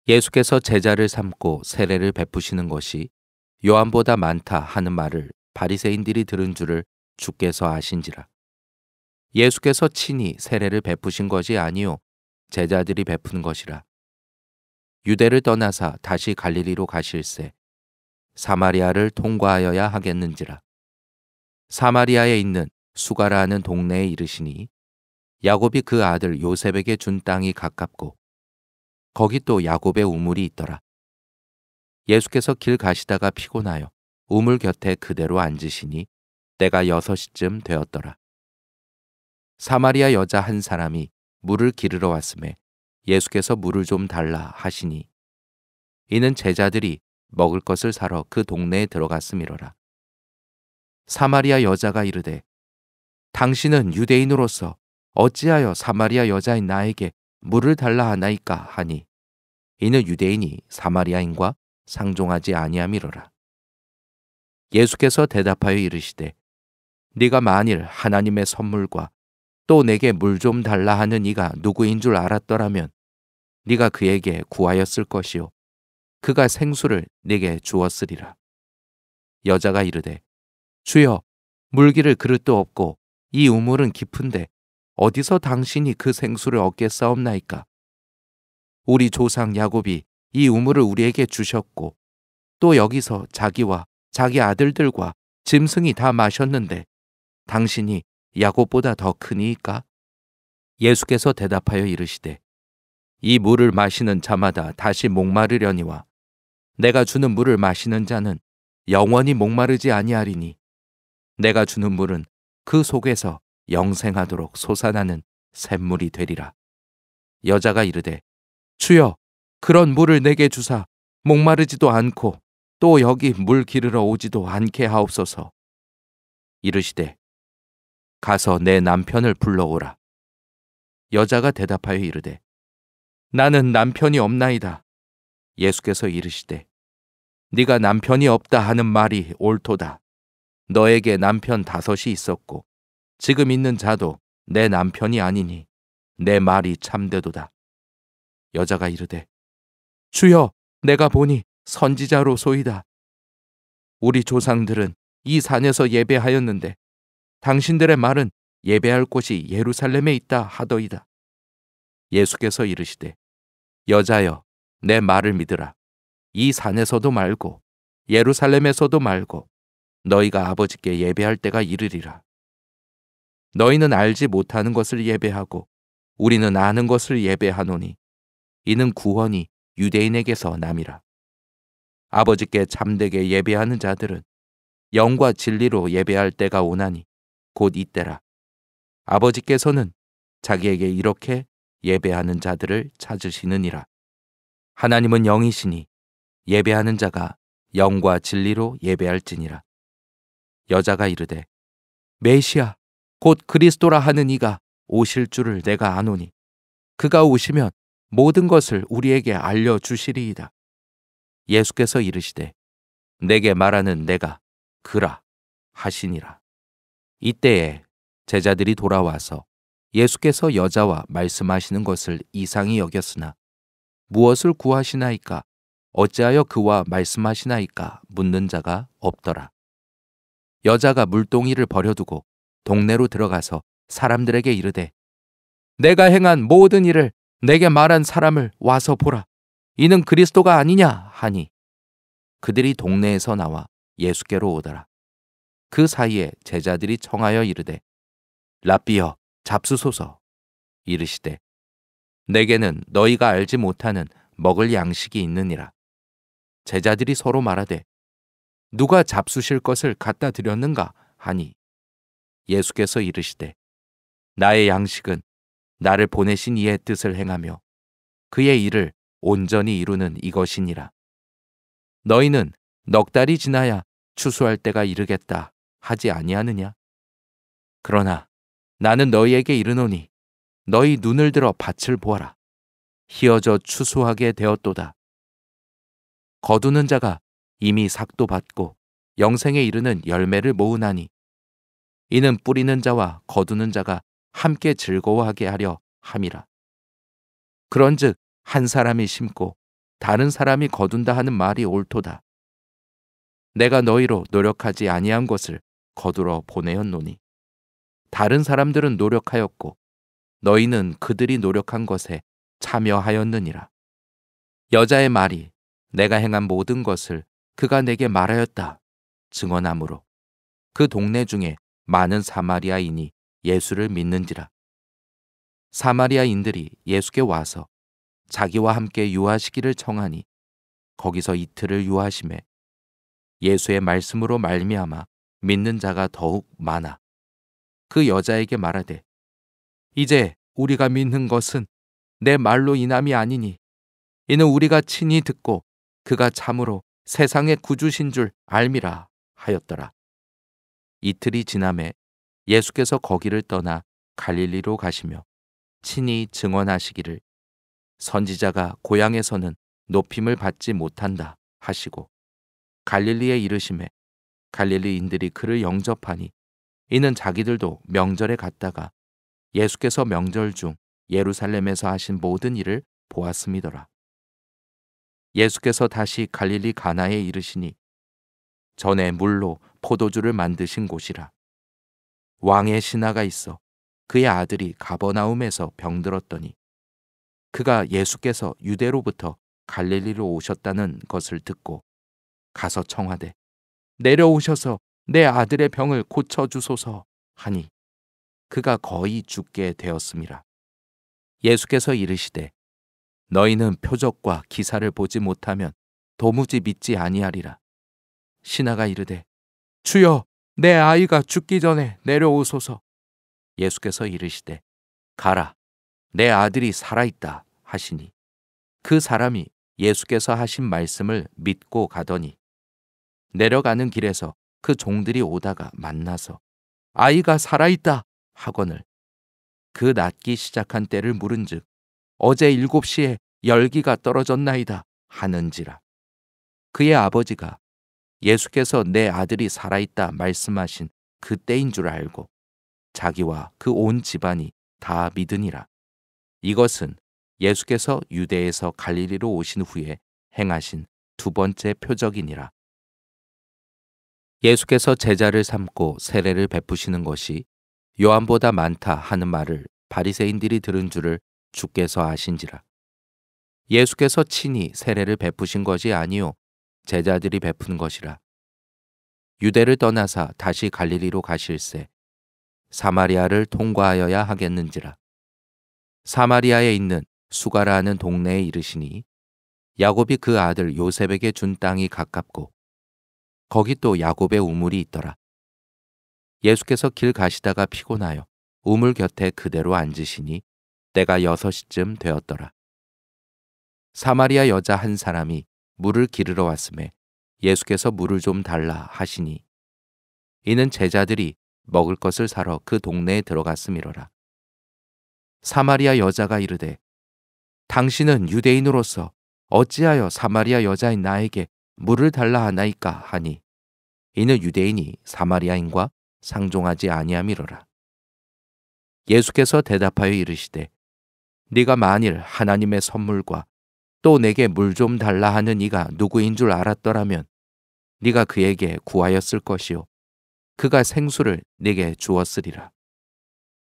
예수께서 제자를 삼고 세례를 베푸시는 것이 요한보다 많다 하는 말을 바리새인들이 들은 줄을 주께서 아신지라. 예수께서 친히 세례를 베푸신 것이 아니요 제자들이 베푸는 것이라. 유대를 떠나사 다시 갈릴리로 가실새 사마리아를 통과하여야 하겠는지라. 사마리아에 있는 수가라 하는 동네에 이르시니 야곱이 그 아들 요셉에게 준 땅이 가깝고 거기 또 야곱의 우물이 있더라. 예수께서 길 가시다가 피곤하여 우물 곁에 그대로 앉으시니 때가 6시쯤 되었더라. 사마리아 여자 한 사람이 물을 기르러 왔음에 예수께서 물을 좀 달라 하시니 이는 제자들이 먹을 것을 사러 그 동네에 들어갔음이로라. 사마리아 여자가 이르되 당신은 유대인으로서 어찌하여 사마리아 여자인 나에게 물을 달라 하나이까 하니 이는 유대인이 사마리아인과 상종하지 아니함이로라. 예수께서 대답하여 이르시되 네가 만일 하나님의 선물과 또 내게 물 좀 달라 하는 이가 누구인 줄 알았더라면 네가 그에게 구하였을 것이요 그가 생수를 네게 주었으리라. 여자가 이르되 주여 물기를 그릇도 없고 이 우물은 깊은데 어디서 당신이 그 생수를 얻겠사옵나이까? 우리 조상 야곱이 이 우물을 우리에게 주셨고 또 여기서 자기와 자기 아들들과 짐승이 다 마셨는데 당신이 야곱보다 더 크니이까? 예수께서 대답하여 이르시되 이 물을 마시는 자마다 다시 목마르려니와 내가 주는 물을 마시는 자는 영원히 목마르지 아니하리니 내가 주는 물은 그 속에서 영생하도록 솟아나는 샘물이 되리라. 여자가 이르되 주여 그런 물을 내게 주사 목마르지도 않고 또 여기 물 기르러 오지도 않게 하옵소서. 이르시되 가서 내 남편을 불러오라. 여자가 대답하여 이르되 나는 남편이 없나이다. 예수께서 이르시되 네가 남편이 없다 하는 말이 옳도다. 너에게 남편 5이 있었고 지금 있는 자도 내 남편이 아니니 내 말이 참되도다. 여자가 이르되 주여 내가 보니 선지자로소이다. 우리 조상들은 이 산에서 예배하였는데 당신들의 말은 예배할 곳이 예루살렘에 있다 하더이다. 예수께서 이르시되 여자여 내 말을 믿으라. 이 산에서도 말고 예루살렘에서도 말고 너희가 아버지께 예배할 때가 이르리라. 너희는 알지 못하는 것을 예배하고 우리는 아는 것을 예배하노니 이는 구원이 유대인에게서 남이라. 아버지께 참되게 예배하는 자들은 영과 진리로 예배할 때가 오나니 곧 이때라. 아버지께서는 자기에게 이렇게 예배하는 자들을 찾으시느니라. 하나님은 영이시니 예배하는 자가 영과 진리로 예배할지니라. 여자가 이르되 메시아 곧 그리스도라 하는 이가 오실 줄을 내가 아노니 그가 오시면 모든 것을 우리에게 알려주시리이다. 예수께서 이르시되 내게 말하는 내가 그라 하시니라. 이때에 제자들이 돌아와서 예수께서 여자와 말씀하시는 것을 이상히 여겼으나 무엇을 구하시나이까 어찌하여 그와 말씀하시나이까 묻는 자가 없더라. 여자가 물동이를 버려두고 동네로 들어가서 사람들에게 이르되 내가 행한 모든 일을 내게 말한 사람을 와서 보라. 이는 그리스도가 아니냐 하니 그들이 동네에서 나와 예수께로 오더라. 그 사이에 제자들이 청하여 이르되 랍비여 잡수소서. 이르시되 내게는 너희가 알지 못하는 먹을 양식이 있느니라. 제자들이 서로 말하되 누가 잡수실 것을 갖다 드렸는가 하니 예수께서 이르시되 나의 양식은 나를 보내신 이의 뜻을 행하며 그의 일을 온전히 이루는 이것이니라. 너희는 넉 달이 지나야 추수할 때가 이르겠다 하지 아니하느냐? 그러나 나는 너희에게 이르노니 너희 눈을 들어 밭을 보아라. 희어져 추수하게 되었도다. 거두는 자가 이미 삭도 받고 영생에 이르는 열매를 모으나니 이는 뿌리는 자와 거두는 자가 함께 즐거워하게 하려 함이라. 그런즉 한 사람이 심고 다른 사람이 거둔다 하는 말이 옳도다. 내가 너희로 노력하지 아니한 것을 거두러 보내었노니 다른 사람들은 노력하였고 너희는 그들이 노력한 것에 참여하였느니라. 여자의 말이 내가 행한 모든 것을 그가 내게 말하였다 증언하므로 그 동네 중에 많은 사마리아인이 예수를 믿는지라. 사마리아인들이 예수께 와서 자기와 함께 유하시기를 청하니 거기서 이틀을 유하심에 예수의 말씀으로 말미암아 믿는 자가 더욱 많아 그 여자에게 말하되 이제 우리가 믿는 것은 내 말로 인함이 아니니 이는 우리가 친히 듣고 그가 참으로 세상의 구주신 줄 알미라 하였더라. 이틀이 지남에 예수께서 거기를 떠나 갈릴리로 가시며 친히 증언하시기를 선지자가 고향에서는 높임을 받지 못한다 하시고 갈릴리에 이르심에 갈릴리인들이 그를 영접하니 이는 자기들도 명절에 갔다가 예수께서 명절 중 예루살렘에서 하신 모든 일을 보았음이더라. 예수께서 다시 갈릴리 가나에 이르시니 전에 물로 포도주를 만드신 곳이라. 왕의 신하가 있어 그의 아들이 가버나움에서 병들었더니 그가 예수께서 유대로부터 갈릴리로 오셨다는 것을 듣고 가서 청하되 내려오셔서 내 아들의 병을 고쳐주소서 하니 그가 거의 죽게 되었음이라. 예수께서 이르시되 너희는 표적과 기사를 보지 못하면 도무지 믿지 아니하리라. 신하가 이르되 주여 내 아이가 죽기 전에 내려오소서. 예수께서 이르시되 가라 내 아들이 살아있다 하시니 그 사람이 예수께서 하신 말씀을 믿고 가더니 내려가는 길에서 그 종들이 오다가 만나서 아이가 살아있다 하거늘 그 낫기 시작한 때를 물은즉 어제 7시에 열기가 떨어졌나이다 하는지라. 그의 아버지가 예수께서 내 아들이 살아있다 말씀하신 그 때인 줄 알고 자기와 그 온 집안이 다 믿으니라. 이것은 예수께서 유대에서 갈릴리로 오신 후에 행하신 두 번째 표적이니라. 예수께서 제자를 삼고 세례를 베푸시는 것이 요한보다 많다 하는 말을 바리새인들이 들은 줄을 주께서 아신지라. 예수께서 친히 세례를 베푸신 것이 아니요 제자들이 베푸는 것이라. 유대를 떠나사 다시 갈릴리로 가실새 사마리아를 통과하여야 하겠는지라. 사마리아에 있는 수가라 하는 동네에 이르시니 야곱이 그 아들 요셉에게 준 땅이 가깝고 거기 또 야곱의 우물이 있더라. 예수께서 길 가시다가 피곤하여 우물 곁에 그대로 앉으시니 때가 6시쯤 되었더라. 사마리아 여자 한 사람이 물을 기르러 왔음에 예수께서 물을 좀 달라 하시니 이는 제자들이 먹을 것을 사러 그 동네에 들어갔음이로라. 사마리아 여자가 이르되 당신은 유대인으로서 어찌하여 사마리아 여자인 나에게 물을 달라 하나이까 하니 이는 유대인이 사마리아인과 상종하지 아니함이로라. 예수께서 대답하여 이르시되 네가 만일 하나님의 선물과 또 내게 물 좀 달라 하는 이가 누구인 줄 알았더라면 네가 그에게 구하였을 것이요 그가 생수를 네게 주었으리라.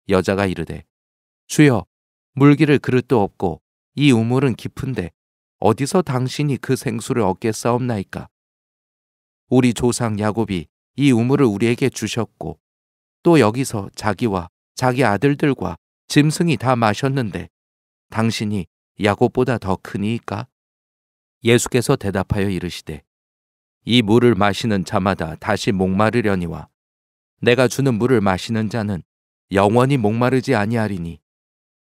여자가 이르되 주여 물기를 그릇도 없고 이 우물은 깊은데 어디서 당신이 그 생수를 얻겠사옵나이까? 우리 조상 야곱이 이 우물을 우리에게 주셨고 또 여기서 자기와 자기 아들들과 짐승이 다 마셨는데 당신이 야곱보다 더 크니이까? 예수께서 대답하여 이르시되 이 물을 마시는 자마다 다시 목마르려니와 내가 주는 물을 마시는 자는 영원히 목마르지 아니하리니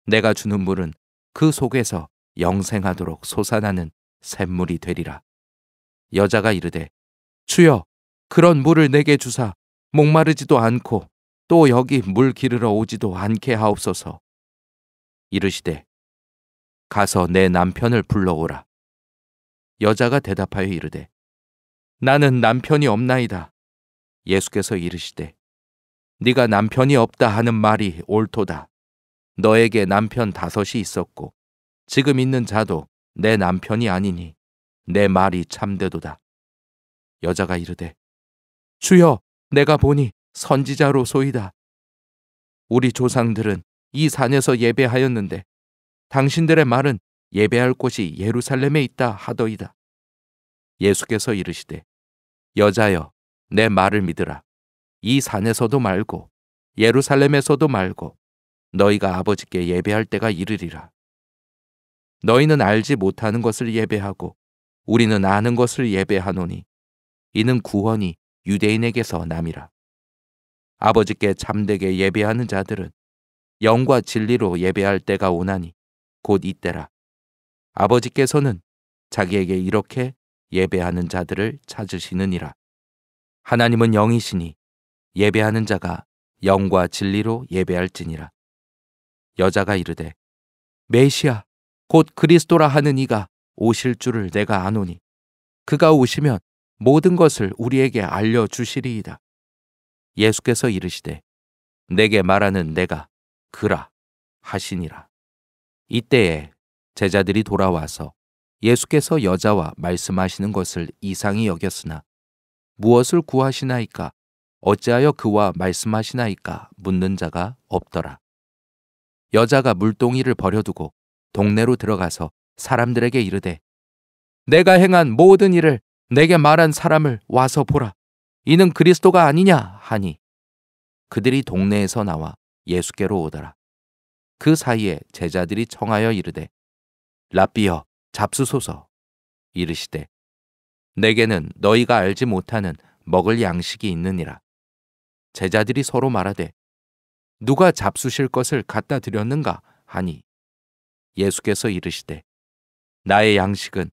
내가 주는 물은 그 속에서 영생하도록 솟아나는 샘물이 되리라. 여자가 이르되 주여 그런 물을 내게 주사 목마르지도 않고 또 여기 물 기르러 오지도 않게 하옵소서. 이르시되 가서 내 남편을 불러오라. 여자가 대답하여 이르되 나는 남편이 없나이다. 예수께서 이르시되 네가 남편이 없다 하는 말이 옳도다. 너에게 남편 5이 있었고 지금 있는 자도 내 남편이 아니니 내 말이 참되도다. 여자가 이르되 주여, 내가 보니 선지자로소이다. 우리 조상들은 이 산에서 예배하였는데 당신들의 말은 예배할 곳이 예루살렘에 있다 하더이다. 예수께서 이르시되 여자여, 내 말을 믿으라. 이 산에서도 말고 예루살렘에서도 말고 너희가 아버지께 예배할 때가 이르리라. 너희는 알지 못하는 것을 예배하고 우리는 아는 것을 예배하노니 이는 구원이 유대인에게서 남이라. 아버지께 참되게 예배하는 자들은 영과 진리로 예배할 때가 오나니 곧 이때라. 아버지께서는 자기에게 이렇게 예배하는 자들을 찾으시느니라. 하나님은 영이시니 예배하는 자가 영과 진리로 예배할지니라. 여자가 이르되 메시아 곧 그리스도라 하는 이가 오실 줄을 내가 아노니 그가 오시면 모든 것을 우리에게 알려주시리이다. 예수께서 이르시되 내게 말하는 내가 그라 하시니라. 이때에 제자들이 돌아와서 예수께서 여자와 말씀하시는 것을 이상히 여겼으나 무엇을 구하시나이까 어찌하여 그와 말씀하시나이까 묻는 자가 없더라. 여자가 물동이를 버려두고 동네로 들어가서 사람들에게 이르되 내가 행한 모든 일을 내게 말한 사람을 와서 보라. 이는 그리스도가 아니냐 하니 그들이 동네에서 나와 예수께로 오더라. 그 사이에 제자들이 청하여 이르되 랍비여 잡수소서. 이르시되 내게는 너희가 알지 못하는 먹을 양식이 있느니라. 제자들이 서로 말하되 누가 잡수실 것을 갖다 드렸는가 하니 예수께서 이르시되 나의 양식은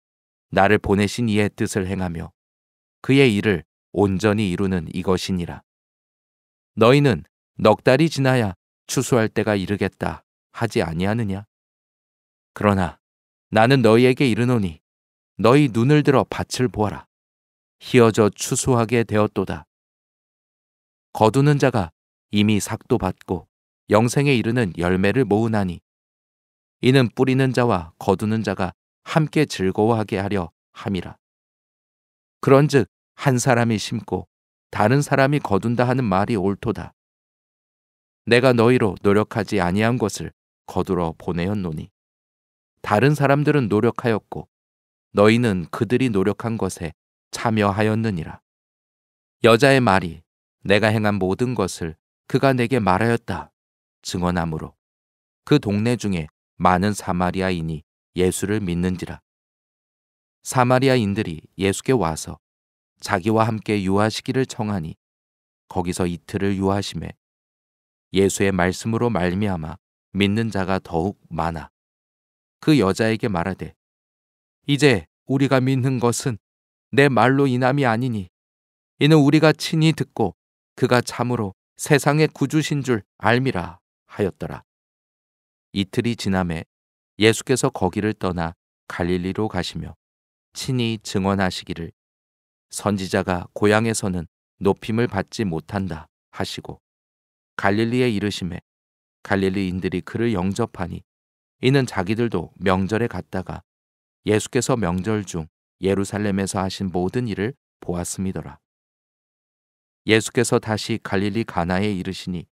나를 보내신 이의 뜻을 행하며 그의 일을 온전히 이루는 이것이니라. 너희는 넉 달이 지나야 추수할 때가 이르겠다 하지 아니하느냐? 그러나 나는 너희에게 이르노니 너희 눈을 들어 밭을 보아라. 희어져 추수하게 되었도다. 거두는 자가 이미 삭도 받고 영생에 이르는 열매를 모으나니 이는 뿌리는 자와 거두는 자가 함께 즐거워하게 하려 함이라. 그런즉 한 사람이 심고 다른 사람이 거둔다 하는 말이 옳도다. 내가 너희로 노력하지 아니한 것을 거두러 보내었노니 다른 사람들은 노력하였고 너희는 그들이 노력한 것에 참여하였느니라. 여자의 말이 내가 행한 모든 것을 그가 내게 말하였다 증언하므로 그 동네 중에 많은 사마리아인이 예수를 믿는지라. 사마리아인들이 예수께 와서 자기와 함께 유하시기를 청하니 거기서 이틀을 유하심에 예수의 말씀으로 말미암아 믿는 자가 더욱 많아 그 여자에게 말하되 이제 우리가 믿는 것은 내 말로 인함이 아니니 이는 우리가 친히 듣고 그가 참으로 세상의 구주신 줄 알미라 하였더라. 이틀이 지남에 예수께서 거기를 떠나 갈릴리로 가시며 친히 증언하시기를 선지자가 고향에서는 높임을 받지 못한다 하시고 갈릴리에 이르심에 갈릴리인들이 그를 영접하니 이는 자기들도 명절에 갔다가 예수께서 명절 중 예루살렘에서 하신 모든 일을 보았음이더라. 예수께서 다시 갈릴리 가나에 이르시니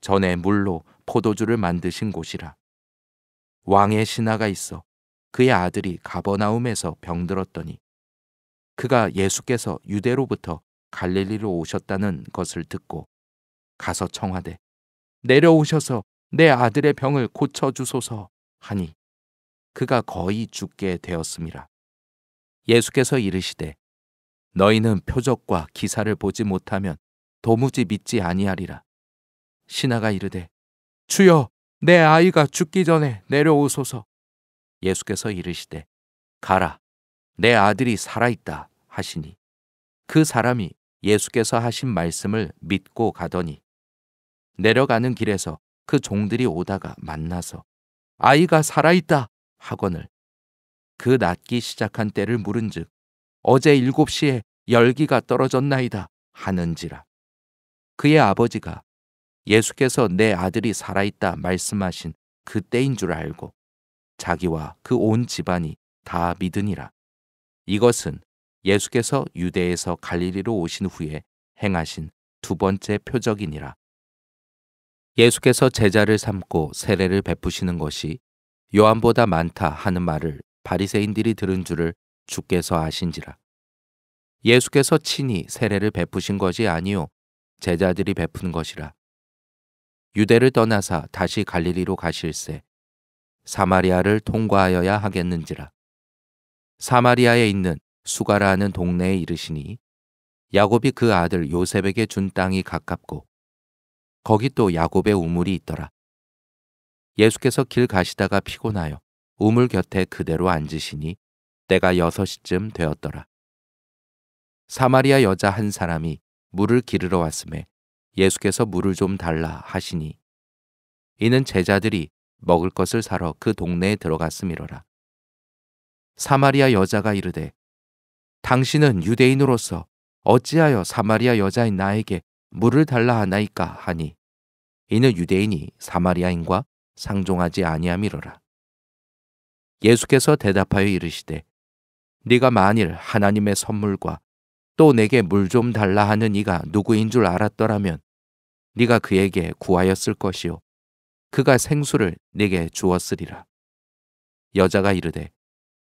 전에 물로 포도주를 만드신 곳이라. 왕의 신하가 있어 그의 아들이 가버나움에서 병들었더니 그가 예수께서 유대로부터 갈릴리로 오셨다는 것을 듣고 가서 청하되 내려오셔서 내 아들의 병을 고쳐주소서 하니 그가 거의 죽게 되었음이라. 예수께서 이르시되 너희는 표적과 기사를 보지 못하면 도무지 믿지 아니하리라. 신하가 이르되 주여 내 아이가 죽기 전에 내려오소서. 예수께서 이르시되 가라 내 아들이 살아있다 하시니 그 사람이 예수께서 하신 말씀을 믿고 가더니 내려가는 길에서 그 종들이 오다가 만나서 아이가 살아있다 하거늘 그 낫기 시작한 때를 물은즉 어제 7시에 열기가 떨어졌나이다 하는지라. 그의 아버지가 예수께서 내 아들이 살아있다 말씀하신 그 때인 줄 알고 자기와 그 온 집안이 다 믿으니라. 이것은 예수께서 유대에서 갈릴리로 오신 후에 행하신 두 번째 표적이니라. 예수께서 제자를 삼고 세례를 베푸시는 것이 요한보다 많다 하는 말을 바리새인들이 들은 줄을 주께서 아신지라. 예수께서 친히 세례를 베푸신 것이 아니요 제자들이 베푼 것이라. 유대를 떠나사 다시 갈릴리로 가실새 사마리아를 통과하여야 하겠는지라. 사마리아에 있는 수가라 하는 동네에 이르시니 야곱이 그 아들 요셉에게 준 땅이 가깝고 거기 또 야곱의 우물이 있더라. 예수께서 길 가시다가 피곤하여 우물 곁에 그대로 앉으시니 때가 6시쯤 되었더라. 사마리아 여자 한 사람이 물을 기르러 왔음에 예수께서 물을 좀 달라 하시니 이는 제자들이 먹을 것을 사러 그 동네에 들어갔음이로라. 사마리아 여자가 이르되 당신은 유대인으로서 어찌하여 사마리아 여자인 나에게 물을 달라 하나이까 하니 이는 유대인이 사마리아인과 상종하지 아니함이로라. 예수께서 대답하여 이르시되 네가 만일 하나님의 선물과 또 내게 물 좀 달라 하는 이가 누구인 줄 알았더라면 네가 그에게 구하였을 것이요 그가 생수를 네게 주었으리라. 여자가 이르되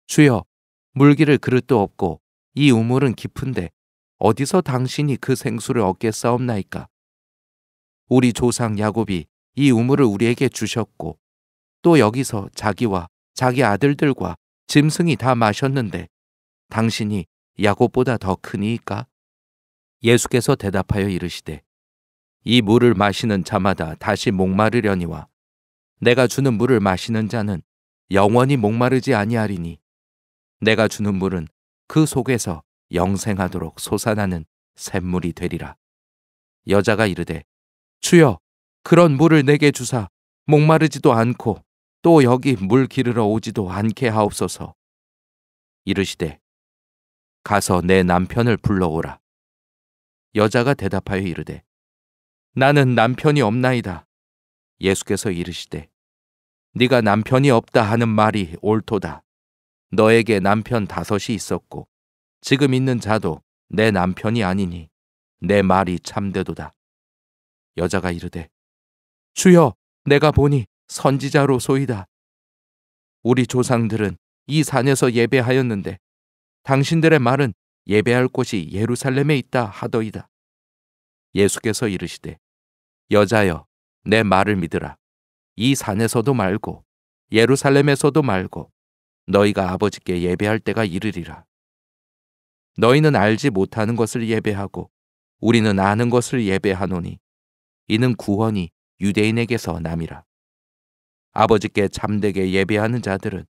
주여 물기를 그릇도 없고 이 우물은 깊은데 어디서 당신이 그 생수를 얻겠사옵나이까? 우리 조상 야곱이 이 우물을 우리에게 주셨고 또 여기서 자기와 자기 아들들과 짐승이 다 마셨는데 당신이 야곱보다 더 크니이까? 예수께서 대답하여 이르시되 이 물을 마시는 자마다 다시 목마르려니와 내가 주는 물을 마시는 자는 영원히 목마르지 아니하리니 내가 주는 물은 그 속에서 영생하도록 솟아나는 샘물이 되리라. 여자가 이르되 주여 그런 물을 내게 주사 목마르지도 않고 또 여기 물 기르러 오지도 않게 하옵소서. 이르시되 가서 내 남편을 불러오라. 여자가 대답하여 이르되 나는 남편이 없나이다. 예수께서 이르시되 네가 남편이 없다 하는 말이 옳도다. 너에게 남편 5이 있었고 지금 있는 자도 내 남편이 아니니 내 말이 참되도다. 여자가 이르되 주여 내가 보니 선지자로소이다. 우리 조상들은 이 산에서 예배하였는데 당신들의 말은 예배할 곳이 예루살렘에 있다 하더이다. 예수께서 이르시되 여자여 내 말을 믿으라. 이 산에서도 말고 예루살렘에서도 말고 너희가 아버지께 예배할 때가 이르리라. 너희는 알지 못하는 것을 예배하고 우리는 아는 것을 예배하노니 이는 구원이 유대인에게서 남이라. 아버지께 참되게 예배하는 자들은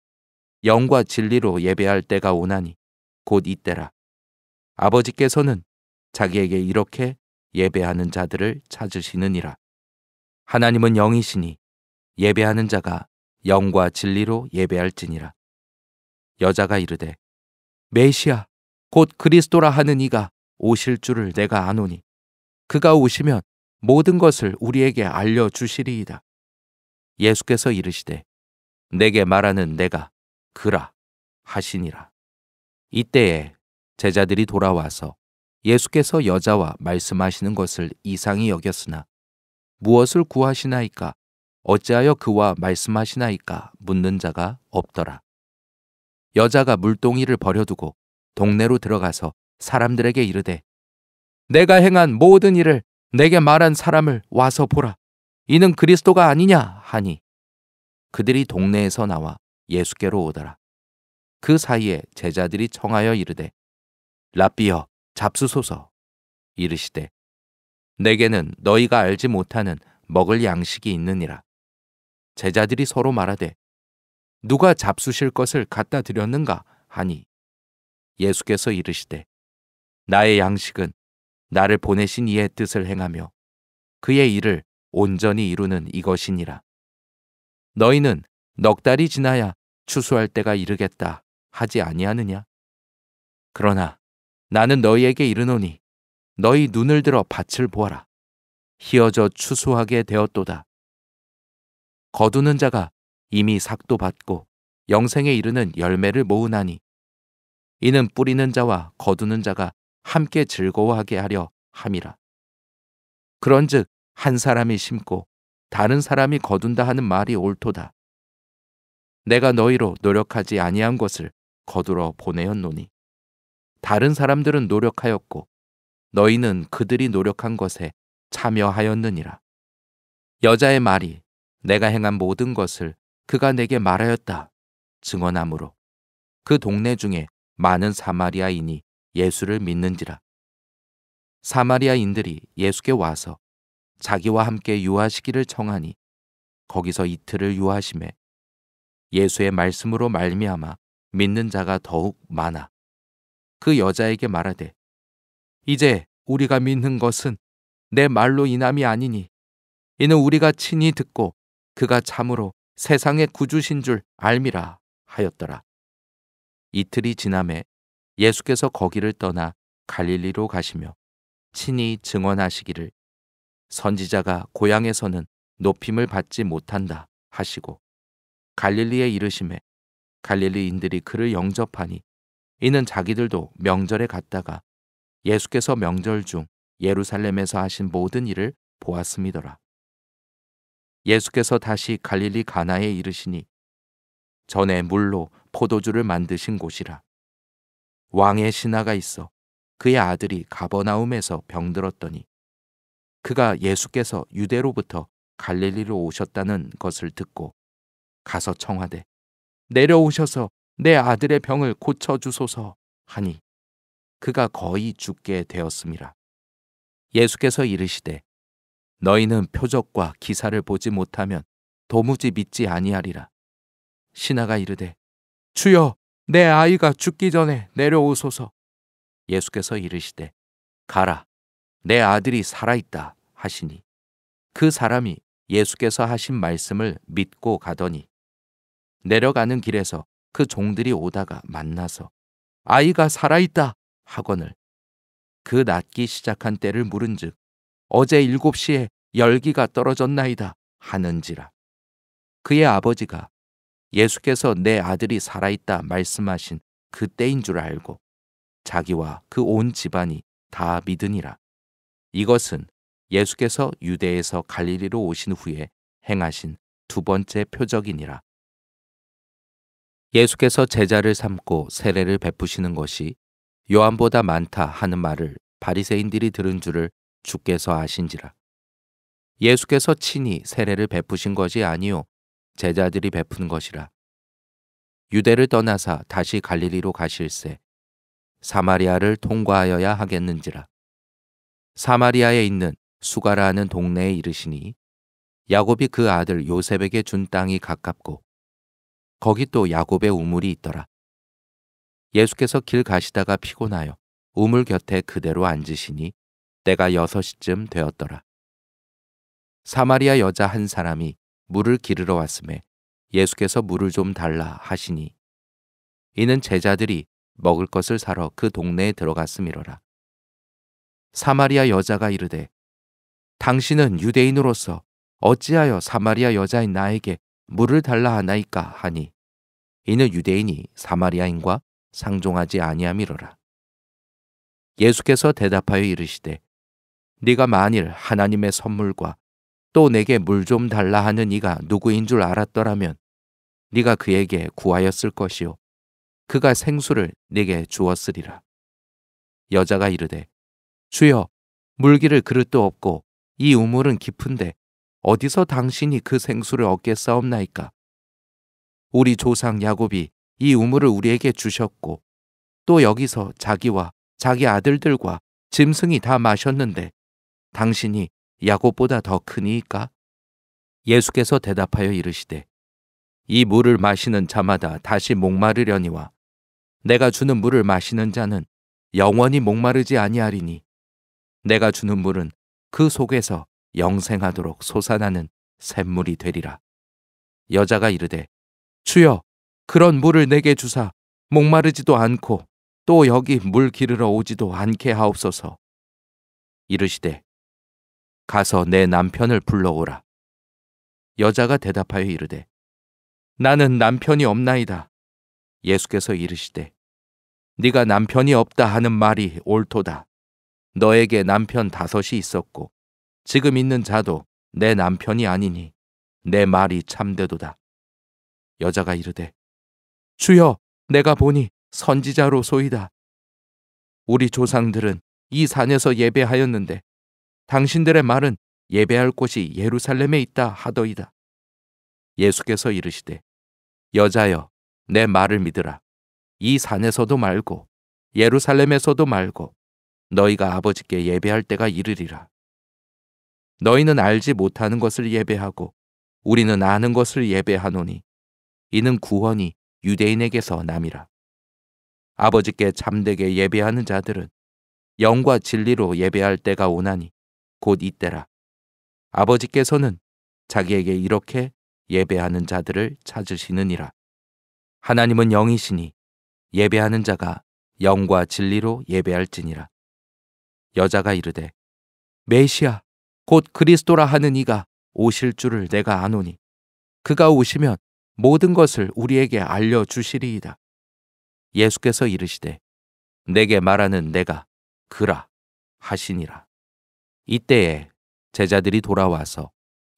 영과 진리로 예배할 때가 오나니 곧 이때라. 아버지께서는 자기에게 이렇게 예배하는 자들을 찾으시느니라. 하나님은 영이시니 예배하는 자가 영과 진리로 예배할지니라. 여자가 이르되 메시아 곧 그리스도라 하는 이가 오실 줄을 내가 아노니 그가 오시면 모든 것을 우리에게 알려주시리이다. 예수께서 이르시되 내게 말하는 내가 그라 하시니라. 이때에 제자들이 돌아와서 예수께서 여자와 말씀하시는 것을 이상히 여겼으나 무엇을 구하시나이까 어찌하여 그와 말씀하시나이까 묻는 자가 없더라. 여자가 물동이를 버려두고 동네로 들어가서 사람들에게 이르되 내가 행한 모든 일을 내게 말한 사람을 와서 보라. 이는 그리스도가 아니냐 하니 그들이 동네에서 나와 예수께로 오더라. 그 사이에 제자들이 청하여 이르되 랍비여 잡수소서. 이르시되 내게는 너희가 알지 못하는 먹을 양식이 있느니라. 제자들이 서로 말하되 누가 잡수실 것을 갖다 드렸는가 하니 예수께서 이르시되 나의 양식은 나를 보내신 이의 뜻을 행하며 그의 일을 온전히 이루는 이것이니라. 너희는 넉 달이 지나야 추수할 때가 이르겠다 하지 아니하느냐? 그러나 나는 너희에게 이르노니 너희 눈을 들어 밭을 보아라. 희어져 추수하게 되었도다. 거두는 자가 이미 삭도 받고 영생에 이르는 열매를 모으나니 이는 뿌리는 자와 거두는 자가 함께 즐거워하게 하려 함이라. 그런즉 한 사람이 심고 다른 사람이 거둔다 하는 말이 옳도다. 내가 너희로 노력하지 아니한 것을 거두러 보내었노니 다른 사람들은 노력하였고 너희는 그들이 노력한 것에 참여하였느니라. 여자의 말이 내가 행한 모든 것을 그가 내게 말하였다 증언하므로 그 동네 중에 많은 사마리아인이 예수를 믿는지라. 사마리아인들이 예수께 와서 자기와 함께 유하시기를 청하니 거기서 이틀을 유하심에 예수의 말씀으로 말미암아 믿는 자가 더욱 많아 그 여자에게 말하되 이제 우리가 믿는 것은 내 말로 인함이 아니니 이는 우리가 친히 듣고 그가 참으로 세상의 구주신 줄 알미라 하였더라. 이틀이 지남에 예수께서 거기를 떠나 갈릴리로 가시며 친히 증언하시기를 선지자가 고향에서는 높임을 받지 못한다 하시고 갈릴리에 이르심에 갈릴리인들이 그를 영접하니 이는 자기들도 명절에 갔다가 예수께서 명절 중 예루살렘에서 하신 모든 일을 보았음이더라. 예수께서 다시 갈릴리 가나에 이르시니 전에 물로 포도주를 만드신 곳이라. 왕의 신하가 있어 그의 아들이 가버나움에서 병들었더니 그가 예수께서 유대로부터 갈릴리로 오셨다는 것을 듣고 가서 청하되 내려오셔서 내 아들의 병을 고쳐주소서 하니 그가 거의 죽게 되었음이라. 예수께서 이르시되 너희는 표적과 기사를 보지 못하면 도무지 믿지 아니하리라. 신하가 이르되 주여 내 아이가 죽기 전에 내려오소서. 예수께서 이르시되 가라 내 아들이 살아있다 하시니 그 사람이 예수께서 하신 말씀을 믿고 가더니 내려가는 길에서 그 종들이 오다가 만나서 아이가 살아있다 하거늘 그 낫기 시작한 때를 물은즉 어제 7시에 열기가 떨어졌나이다 하는지라. 그의 아버지가 예수께서 내 아들이 살아있다 말씀하신 그 때인 줄 알고 자기와 그 온 집안이 다 믿으니라. 이것은 예수께서 유대에서 갈릴리로 오신 후에 행하신 두 번째 표적이니라. 예수께서 제자를 삼고 세례를 베푸시는 것이 요한보다 많다 하는 말을 바리새인들이 들은 줄을 주께서 아신지라. 예수께서 친히 세례를 베푸신 것이 아니요 제자들이 베푸는 것이라. 유대를 떠나사 다시 갈릴리로 가실새 사마리아를 통과하여야 하겠는지라. 사마리아에 있는 수가라 하는 동네에 이르시니 야곱이 그 아들 요셉에게 준 땅이 가깝고 거기 또 야곱의 우물이 있더라. 예수께서 길 가시다가 피곤하여 우물 곁에 그대로 앉으시니 때가 6시쯤 되었더라. 사마리아 여자 한 사람이 물을 기르러 왔음에 예수께서 물을 좀 달라 하시니 이는 제자들이 먹을 것을 사러 그 동네에 들어갔음이로라. 사마리아 여자가 이르되 당신은 유대인으로서 어찌하여 사마리아 여자인 나에게 물을 달라 하나이까 하니 이는 유대인이 사마리아인과 상종하지 아니함이로라. 예수께서 대답하여 이르시되 네가 만일 하나님의 선물과 또 내게 물 좀 달라 하는 이가 누구인 줄 알았더라면 네가 그에게 구하였을 것이요 그가 생수를 네게 주었으리라. 여자가 이르되 주여 물기를 그릇도 없고 이 우물은 깊은데 어디서 당신이 그 생수를 얻겠사옵나이까? 우리 조상 야곱이 이 우물을 우리에게 주셨고 또 여기서 자기와 자기 아들들과 짐승이 다 마셨는데 당신이 야곱보다 더 크니이까? 예수께서 대답하여 이르시되 이 물을 마시는 자마다 다시 목마르려니와 내가 주는 물을 마시는 자는 영원히 목마르지 아니하리니 내가 주는 물은 그 속에서 영생하도록 솟아나는 샘물이 되리라. 여자가 이르되 주여 그런 물을 내게 주사 목마르지도 않고 또 여기 물 기르러 오지도 않게 하옵소서. 이르시되 가서 내 남편을 불러오라. 여자가 대답하여 이르되 나는 남편이 없나이다. 예수께서 이르시되 네가 남편이 없다 하는 말이 옳도다. 너에게 남편 5이 있었고 지금 있는 자도 내 남편이 아니니 내 말이 참되도다. 여자가 이르되 주여, 내가 보니 선지자로소이다. 우리 조상들은 이 산에서 예배하였는데 당신들의 말은 예배할 곳이 예루살렘에 있다 하더이다. 예수께서 이르시되 여자여, 내 말을 믿으라. 이 산에서도 말고 예루살렘에서도 말고 너희가 아버지께 예배할 때가 이르리라. 너희는 알지 못하는 것을 예배하고 우리는 아는 것을 예배하노니 이는 구원이 유대인에게서 남이라. 아버지께 참되게 예배하는 자들은 영과 진리로 예배할 때가 오나니 곧 이때라. 아버지께서는 자기에게 이렇게 예배하는 자들을 찾으시느니라. 하나님은 영이시니 예배하는 자가 영과 진리로 예배할지니라. 여자가 이르되 메시아 곧 그리스도라 하는 이가 오실 줄을 내가 아노니 그가 오시면 모든 것을 우리에게 알려주시리이다. 예수께서 이르시되 내게 말하는 내가 그라 하시니라. 이때에 제자들이 돌아와서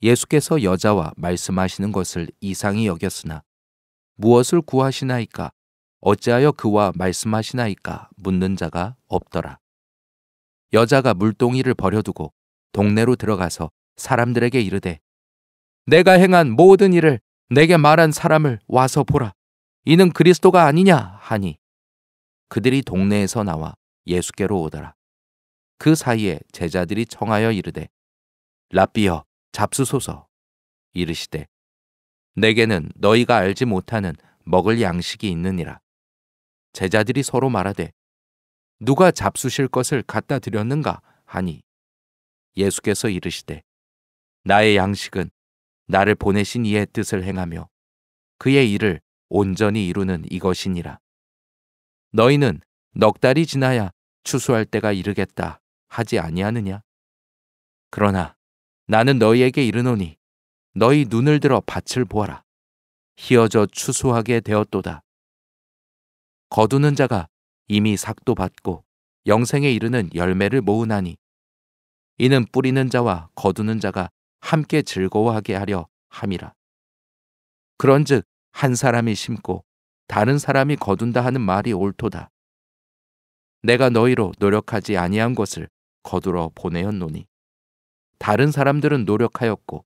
예수께서 여자와 말씀하시는 것을 이상히 여겼으나 무엇을 구하시나이까 어찌하여 그와 말씀하시나이까 묻는 자가 없더라. 여자가 물동이를 버려두고 동네로 들어가서 사람들에게 이르되 내가 행한 모든 일을 내게 말한 사람을 와서 보라. 이는 그리스도가 아니냐 하니 그들이 동네에서 나와 예수께로 오더라. 그 사이에 제자들이 청하여 이르되 랍비여 잡수소서. 이르시되 내게는 너희가 알지 못하는 먹을 양식이 있느니라. 제자들이 서로 말하되 누가 잡수실 것을 갖다 드렸는가 하니 예수께서 이르시되 나의 양식은 나를 보내신 이의 뜻을 행하며 그의 일을 온전히 이루는 이것이니라. 너희는 넉 달이 지나야 추수할 때가 이르겠다 하지 아니하느냐? 그러나 나는 너희에게 이르노니 너희 눈을 들어 밭을 보아라. 희어져 추수하게 되었도다. 거두는 자가 이미 삭도 받고 영생에 이르는 열매를 모으나니 이는 뿌리는 자와 거두는 자가 함께 즐거워하게 하려 함이라. 그런즉 한 사람이 심고 다른 사람이 거둔다 하는 말이 옳도다. 내가 너희로 노력하지 아니한 것을 거두러 보내었노니 다른 사람들은 노력하였고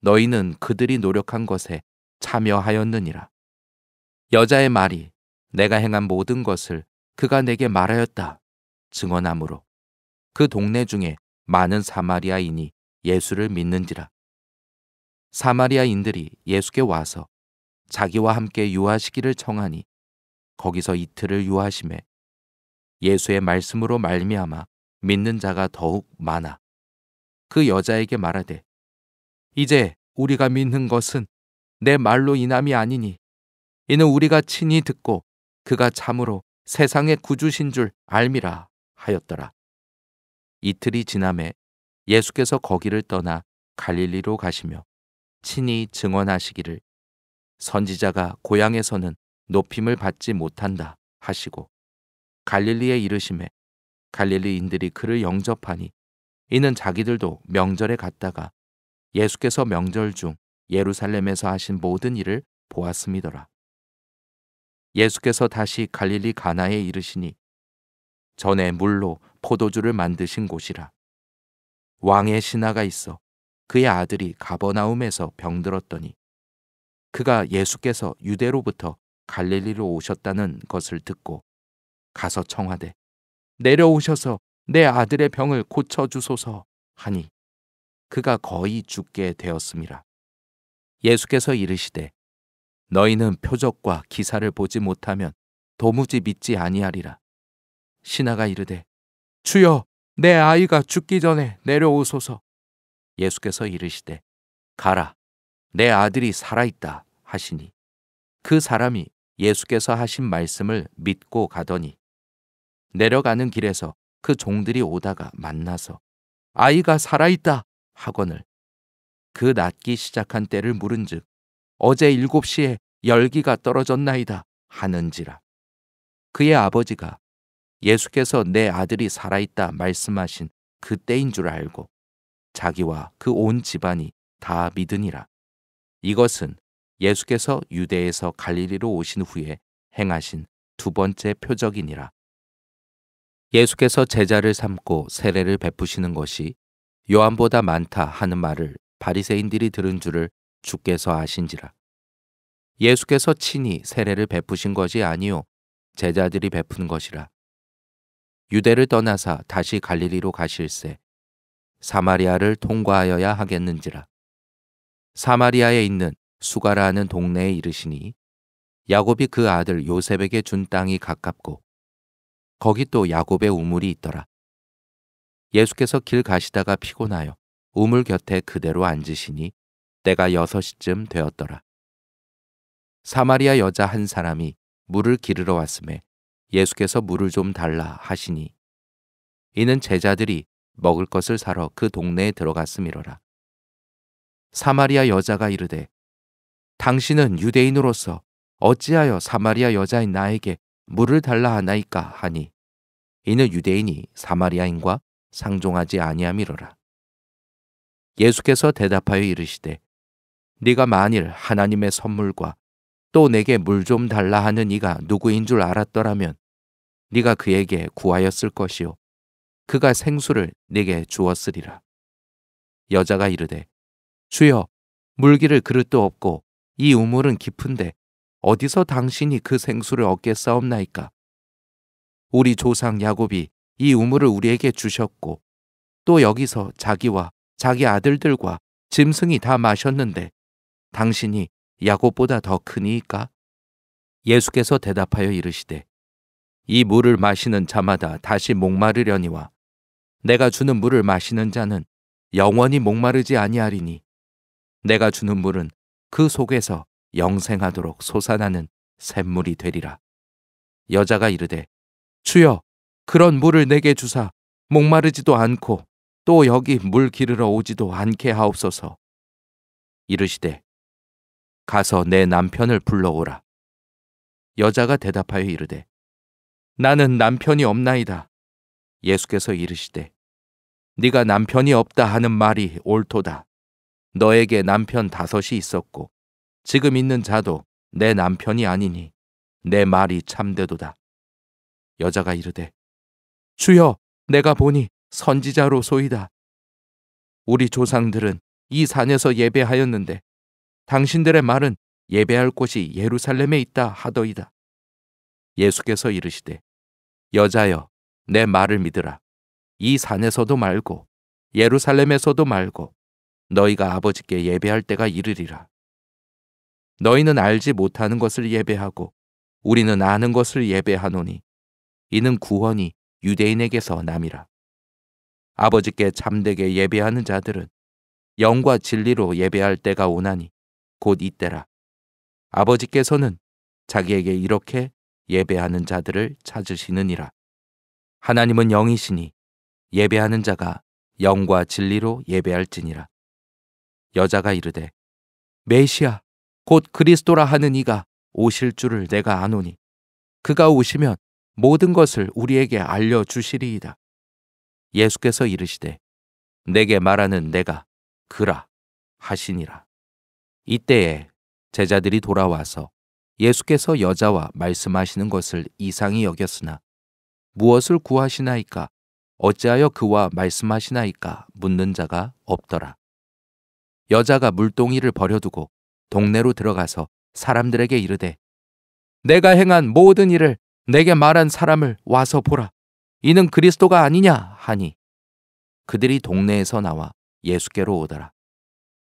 너희는 그들이 노력한 것에 참여하였느니라. 여자의 말이 내가 행한 모든 것을 그가 내게 말하였다 증언하므로 그 동네 중에 많은 사마리아인이 예수를 믿는지라. 사마리아인들이 예수께 와서 자기와 함께 유하시기를 청하니 거기서 이틀을 유하심에 예수의 말씀으로 말미암아 믿는 자가 더욱 많아 그 여자에게 말하되 이제 우리가 믿는 것은 내 말로 인함이 아니니 이는 우리가 친히 듣고 그가 참으로 세상의 구주신 줄 알미라 하였더라. 이틀이 지남에 예수께서 거기를 떠나 갈릴리로 가시며 친히 증언하시기를 선지자가 고향에서는 높임을 받지 못한다 하시고 갈릴리에 이르심에 갈릴리인들이 그를 영접하니 이는 자기들도 명절에 갔다가 예수께서 명절 중 예루살렘에서 하신 모든 일을 보았음이더라. 예수께서 다시 갈릴리 가나에 이르시니 전에 물로 포도주를 만드신 곳이라. 왕의 신하가 있어 그의 아들이 가버나움에서 병들었더니 그가 예수께서 유대로부터 갈릴리로 오셨다는 것을 듣고 가서 청하되 내려오셔서 내 아들의 병을 고쳐주소서 하니 그가 거의 죽게 되었음이라. 예수께서 이르시되 너희는 표적과 기사를 보지 못하면 도무지 믿지 아니하리라. 신하가 이르되 주여 내 아이가 죽기 전에 내려오소서. 예수께서 이르시되 가라 내 아들이 살아있다 하시니 그 사람이 예수께서 하신 말씀을 믿고 가더니 내려가는 길에서 그 종들이 오다가 만나서 아이가 살아있다 하거늘 그 낫기 시작한 때를 물은즉 어제 7시에 열기가 떨어졌나이다 하는지라. 그의 아버지가 예수께서 내 아들이 살아있다 말씀하신 그때인 줄 알고 자기와 그 온 집안이 다 믿으니라. 이것은 예수께서 유대에서 갈릴리로 오신 후에 행하신 두 번째 표적이니라. 예수께서 제자를 삼고 세례를 베푸시는 것이 요한보다 많다 하는 말을 바리새인들이 들은 줄을 주께서 아신지라. 예수께서 친히 세례를 베푸신 것이 아니요 제자들이 베푼 것이라. 유대를 떠나사 다시 갈릴리로 가실새 사마리아를 통과하여야 하겠는지라. 사마리아에 있는 수가라 하는 동네에 이르시니 야곱이 그 아들 요셉에게 준 땅이 가깝고 거기 또 야곱의 우물이 있더라. 예수께서 길 가시다가 피곤하여 우물 곁에 그대로 앉으시니 때가 6시쯤 되었더라. 사마리아 여자 한 사람이 물을 기르러 왔음에 예수께서 물을 좀 달라 하시니 이는 제자들이 먹을 것을 사러 그 동네에 들어갔음이로라. 사마리아 여자가 이르되 당신은 유대인으로서 어찌하여 사마리아 여자인 나에게 물을 달라 하나이까 하니 이는 유대인이 사마리아인과 상종하지 아니함이로라. 예수께서 대답하여 이르시되 네가 만일 하나님의 선물과 또 내게 물 좀 달라 하는 이가 누구인 줄 알았더라면 네가 그에게 구하였을 것이요 그가 생수를 네게 주었으리라. 여자가 이르되 주여 물기를 그릇도 없고 이 우물은 깊은데 어디서 당신이 그 생수를 얻겠사옵나이까? 우리 조상 야곱이 이 우물을 우리에게 주셨고 또 여기서 자기와 자기 아들들과 짐승이 다 마셨는데 당신이 야곱보다 더 크니이까? 예수께서 대답하여 이르시되 이 물을 마시는 자마다 다시 목마르려니와 내가 주는 물을 마시는 자는 영원히 목마르지 아니하리니 내가 주는 물은 그 속에서 영생하도록 솟아나는 샘물이 되리라. 여자가 이르되 주여 그런 물을 내게 주사 목마르지도 않고 또 여기 물 기르러 오지도 않게 하옵소서. 이르시되 가서 내 남편을 불러오라. 여자가 대답하여 이르되 나는 남편이 없나이다. 예수께서 이르시되 네가 남편이 없다 하는 말이 옳도다. 너에게 남편 5이 있었고 지금 있는 자도 내 남편이 아니니 내 말이 참되도다. 여자가 이르되 주여 내가 보니 선지자로소이다. 우리 조상들은 이 산에서 예배하였는데 당신들의 말은 예배할 곳이 예루살렘에 있다 하더이다. 예수께서 이르시되 여자여 내 말을 믿으라. 이 산에서도 말고 예루살렘에서도 말고 너희가 아버지께 예배할 때가 이르리라. 너희는 알지 못하는 것을 예배하고 우리는 아는 것을 예배하노니 이는 구원이 유대인에게서 남이라. 아버지께 참되게 예배하는 자들은 영과 진리로 예배할 때가 오나니 곧 이때라. 아버지께서는 자기에게 이렇게 예배하는 자들을 찾으시느니라. 하나님은 영이시니 예배하는 자가 영과 진리로 예배할지니라. 여자가 이르되 메시아 곧 그리스도라 하는 이가 오실 줄을 내가 아노니 그가 오시면 모든 것을 우리에게 알려주시리이다. 예수께서 이르시되 내게 말하는 내가 그라 하시니라. 이때에 제자들이 돌아와서 예수께서 여자와 말씀하시는 것을 이상히 여겼으나 무엇을 구하시나이까 어찌하여 그와 말씀하시나이까 묻는 자가 없더라. 여자가 물동이를 버려두고 동네로 들어가서 사람들에게 이르되 내가 행한 모든 일을 내게 말한 사람을 와서 보라. 이는 그리스도가 아니냐 하니 그들이 동네에서 나와 예수께로 오더라.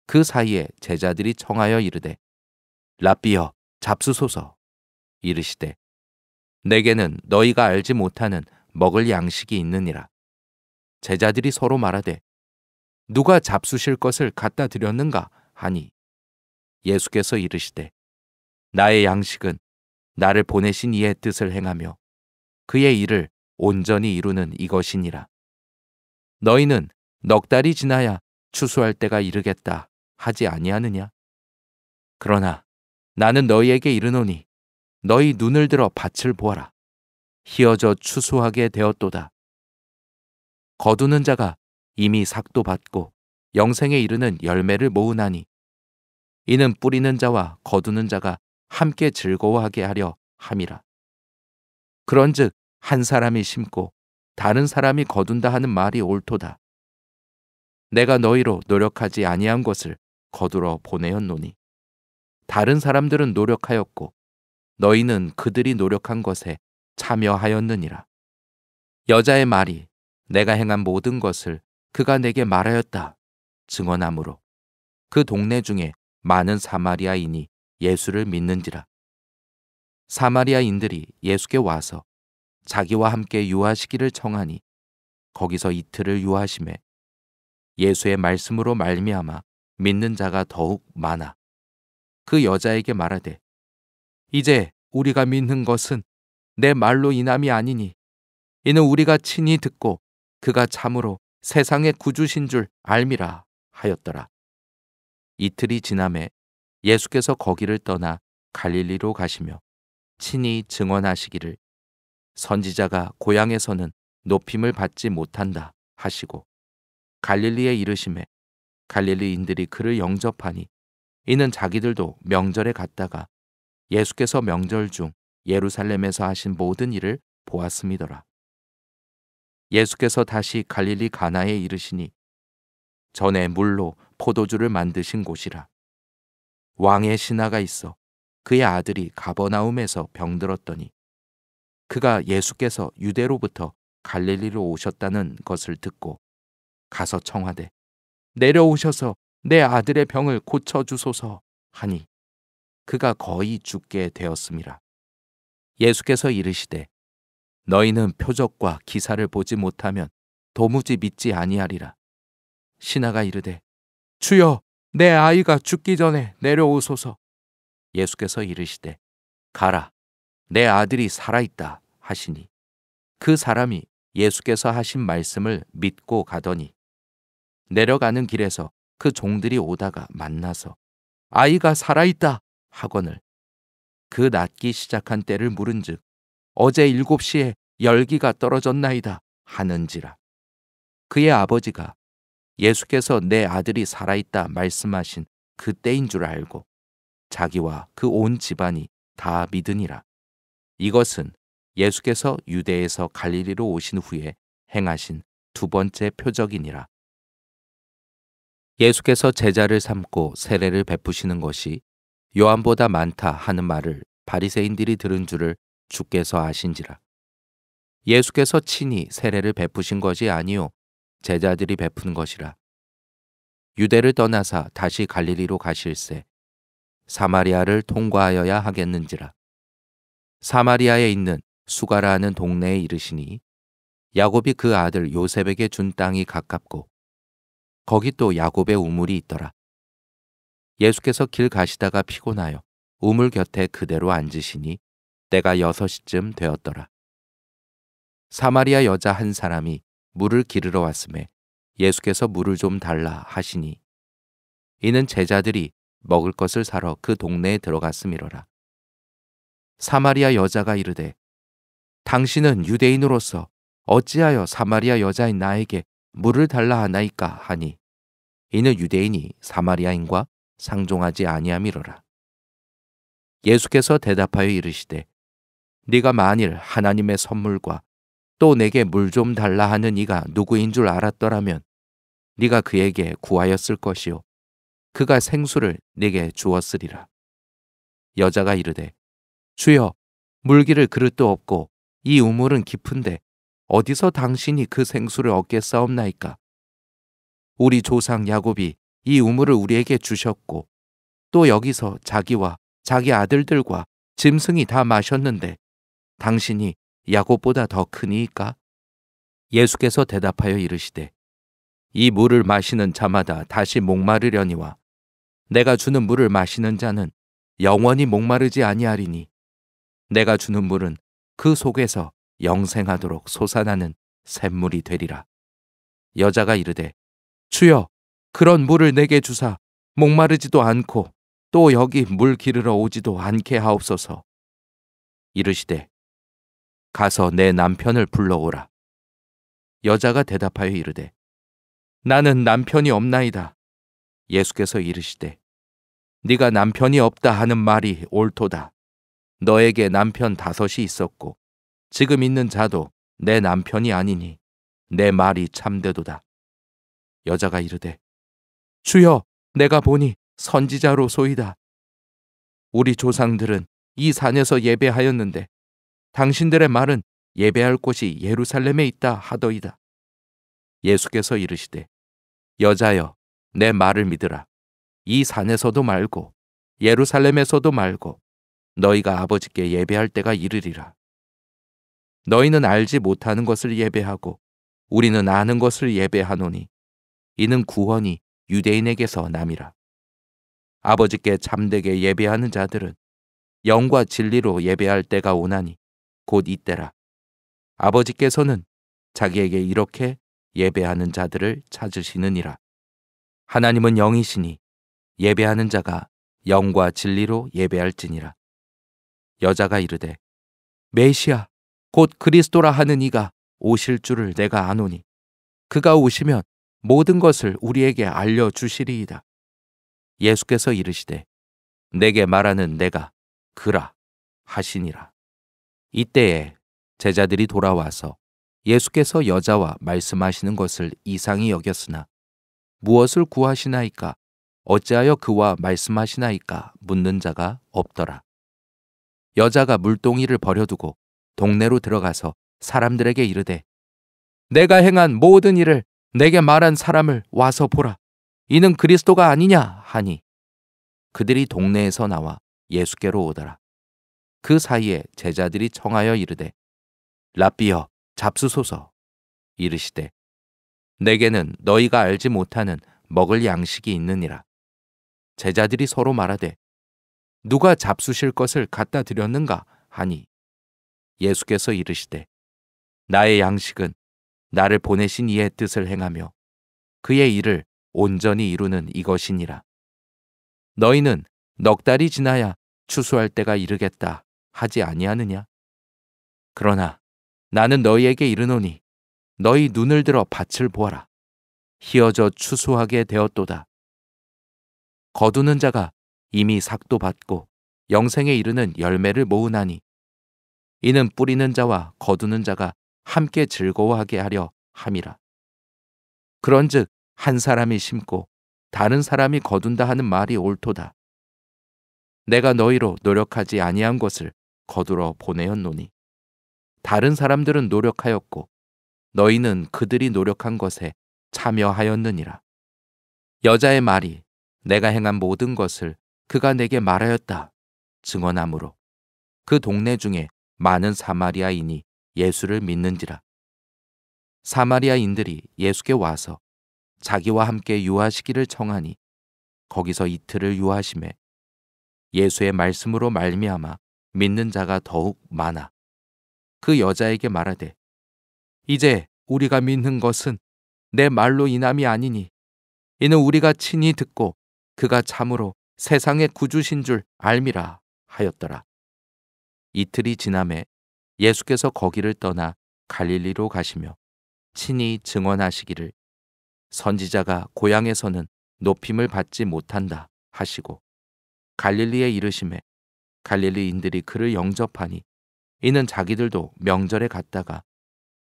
그 사이에 제자들이 청하여 이르되 랍비여 잡수소서. 이르시되 내게는 너희가 알지 못하는 먹을 양식이 있느니라. 제자들이 서로 말하되 누가 잡수실 것을 갖다 드렸는가 하니 예수께서 이르시되 나의 양식은 나를 보내신 이의 뜻을 행하며 그의 일을 온전히 이루는 이것이니라. 너희는 넉 달이 지나야 추수할 때가 이르겠다 하지 아니하느냐? 그러나 나는 너희에게 이르노니 너희 눈을 들어 밭을 보아라. 희어져 추수하게 되었도다. 거두는 자가 이미 삭도 받고 영생에 이르는 열매를 모으나니 이는 뿌리는 자와 거두는 자가 함께 즐거워하게 하려 함이라. 그런즉 한 사람이 심고 다른 사람이 거둔다 하는 말이 옳도다. 내가 너희로 노력하지 아니한 것을 거두러 보내었노니 다른 사람들은 노력하였고 너희는 그들이 노력한 것에 참여하였느니라. 여자의 말이 내가 행한 모든 것을 그가 내게 말하였다 증언하므로 그 동네 중에 많은 사마리아인이 예수를 믿는지라. 사마리아인들이 예수께 와서 자기와 함께 유하시기를 청하니 거기서 이틀을 유하심에 예수의 말씀으로 말미암아 믿는 자가 더욱 많아 그 여자에게 말하되 이제 우리가 믿는 것은 내 말로 인함이 아니니 이는 우리가 친히 듣고 그가 참으로 세상의 구주신 줄 알미라 하였더라. 이틀이 지남에 예수께서 거기를 떠나 갈릴리로 가시며 친히 증언하시기를 선지자가 고향에서는 높임을 받지 못한다 하시고 갈릴리에 이르심에 갈릴리인들이 그를 영접하니 이는 자기들도 명절에 갔다가 예수께서 명절 중 예루살렘에서 하신 모든 일을 보았음이더라. 예수께서 다시 갈릴리 가나에 이르시니 전에 물로 포도주를 만드신 곳이라. 왕의 신하가 있어 그의 아들이 가버나움에서 병들었더니 그가 예수께서 유대로부터 갈릴리로 오셨다는 것을 듣고 가서 청하되 내려오셔서 내 아들의 병을 고쳐주소서 하니 그가 거의 죽게 되었음이라. 예수께서 이르시되 너희는 표적과 기사를 보지 못하면 도무지 믿지 아니하리라. 신하가 이르되 주여 내 아이가 죽기 전에 내려오소서. 예수께서 이르시되 가라 내 아들이 살아있다 하시니 그 사람이 예수께서 하신 말씀을 믿고 가더니 내려가는 길에서 그 종들이 오다가 만나서 아이가 살아있다 하거늘 그 낫기 시작한 때를 물은즉 어제 7시에 열기가 떨어졌나이다 하는지라. 그의 아버지가 예수께서 내 아들이 살아있다 말씀하신 그 때인 줄 알고 자기와 그 온 집안이 다 믿으니라. 이것은 예수께서 유대에서 갈릴리로 오신 후에 행하신 두 번째 표적이니라. 예수께서 제자를 삼고 세례를 베푸시는 것이 요한보다 많다 하는 말을 바리새인들이 들은 줄을 주께서 아신지라. 예수께서 친히 세례를 베푸신 것이 아니요 제자들이 베푸는 것이라. 유대를 떠나사 다시 갈릴리로 가실새 사마리아를 통과하여야 하겠는지라. 사마리아에 있는 수가라 하는 동네에 이르시니 야곱이 그 아들 요셉에게 준 땅이 가깝고 거기 또 야곱의 우물이 있더라. 예수께서 길 가시다가 피곤하여 우물 곁에 그대로 앉으시니 때가 6시쯤 되었더라. 사마리아 여자 한 사람이 물을 기르러 왔음에 예수께서 물을 좀 달라 하시니 이는 제자들이 먹을 것을 사러 그 동네에 들어갔음이로라. 사마리아 여자가 이르되 당신은 유대인으로서 어찌하여 사마리아 여자인 나에게 물을 달라 하나이까 하니 이는 유대인이 사마리아인과 상종하지 아니함이로라. 예수께서 대답하여 이르시되 네가 만일 하나님의 선물과 또 내게 물 좀 달라 하는 이가 누구인 줄 알았더라면 네가 그에게 구하였을 것이요 그가 생수를 네게 주었으리라. 여자가 이르되 주여 물기를 그릇도 없고 이 우물은 깊은데 어디서 당신이 그 생수를 얻겠사옵나이까? 우리 조상 야곱이 이 우물을 우리에게 주셨고 또 여기서 자기와 자기 아들들과 짐승이 다 마셨는데 당신이 야곱보다 더 크니이까? 예수께서 대답하여 이르시되 이 물을 마시는 자마다 다시 목마르려니와 내가 주는 물을 마시는 자는 영원히 목마르지 아니하리니 내가 주는 물은 그 속에서 영생하도록 솟아나는 샘물이 되리라. 여자가 이르되 주여 그런 물을 내게 주사 목마르지도 않고 또 여기 물 기르러 오지도 않게 하옵소서. 이르시되 가서 내 남편을 불러오라. 여자가 대답하여 이르되 나는 남편이 없나이다. 예수께서 이르시되 네가 남편이 없다 하는 말이 옳도다. 너에게 남편 5이 있었고 지금 있는 자도 내 남편이 아니니 내 말이 참되도다. 여자가 이르되 주여, 내가 보니 선지자로소이다. 우리 조상들은 이 산에서 예배하였는데 당신들의 말은 예배할 곳이 예루살렘에 있다 하더이다. 예수께서 이르시되 여자여, 내 말을 믿으라. 이 산에서도 말고 예루살렘에서도 말고 너희가 아버지께 예배할 때가 이르리라. 너희는 알지 못하는 것을 예배하고 우리는 아는 것을 예배하노니 이는 구원이 유대인에게서 남이라. 아버지께 참되게 예배하는 자들은 영과 진리로 예배할 때가 오나니 곧 이때라. 아버지께서는 자기에게 이렇게 예배하는 자들을 찾으시느니라. 하나님은 영이시니 예배하는 자가 영과 진리로 예배할지니라. 여자가 이르되 메시아 곧 그리스도라 하는 이가 오실 줄을 내가 아노니 그가 오시면 모든 것을 우리에게 알려주시리이다. 예수께서 이르시되 내게 말하는 내가 그라 하시니라. 이때에 제자들이 돌아와서 예수께서 여자와 말씀하시는 것을 이상히 여겼으나 무엇을 구하시나이까 어찌하여 그와 말씀하시나이까 묻는 자가 없더라. 여자가 물동이를 버려두고 동네로 들어가서 사람들에게 이르되 내가 행한 모든 일을 내게 말한 사람을 와서 보라. 이는 그리스도가 아니냐 하니 그들이 동네에서 나와 예수께로 오더라. 그 사이에 제자들이 청하여 이르되 랍비여 잡수소서. 이르시되 내게는 너희가 알지 못하는 먹을 양식이 있느니라. 제자들이 서로 말하되 누가 잡수실 것을 갖다 드렸는가 하니 예수께서 이르시되 나의 양식은 나를 보내신 이의 뜻을 행하며 그의 일을 온전히 이루는 이것이니라. 너희는 넉 달이 지나야 추수할 때가 이르겠다 하지 아니하느냐? 그러나 나는 너희에게 이르노니 너희 눈을 들어 밭을 보아라. 희어져 추수하게 되었도다. 거두는 자가 이미 삭도 받고 영생에 이르는 열매를 모으나니 이는 뿌리는 자와 거두는 자가 함께 즐거워하게 하려 함이라. 그런즉 한 사람이 심고 다른 사람이 거둔다 하는 말이 옳도다. 내가 너희로 노력하지 아니한 것을 거두러 보내었노니 다른 사람들은 노력하였고 너희는 그들이 노력한 것에 참여하였느니라. 여자의 말이 내가 행한 모든 것을 그가 내게 말하였다 증언하므로 그 동네 중에 많은 사마리아인이 예수를 믿는지라. 사마리아인들이 예수께 와서 자기와 함께 유하시기를 청하니 거기서 이틀을 유하심에 예수의 말씀으로 말미암아 믿는 자가 더욱 많아. 그 여자에게 말하되 이제 우리가 믿는 것은 내 말로 인함이 아니니 이는 우리가 친히 듣고 그가 참으로 세상의 구주신 줄 알미라 하였더라. 이틀이 지남에 예수께서 거기를 떠나 갈릴리로 가시며 친히 증언하시기를 선지자가 고향에서는 높임을 받지 못한다 하시고 갈릴리에 이르심에 갈릴리인들이 그를 영접하니 이는 자기들도 명절에 갔다가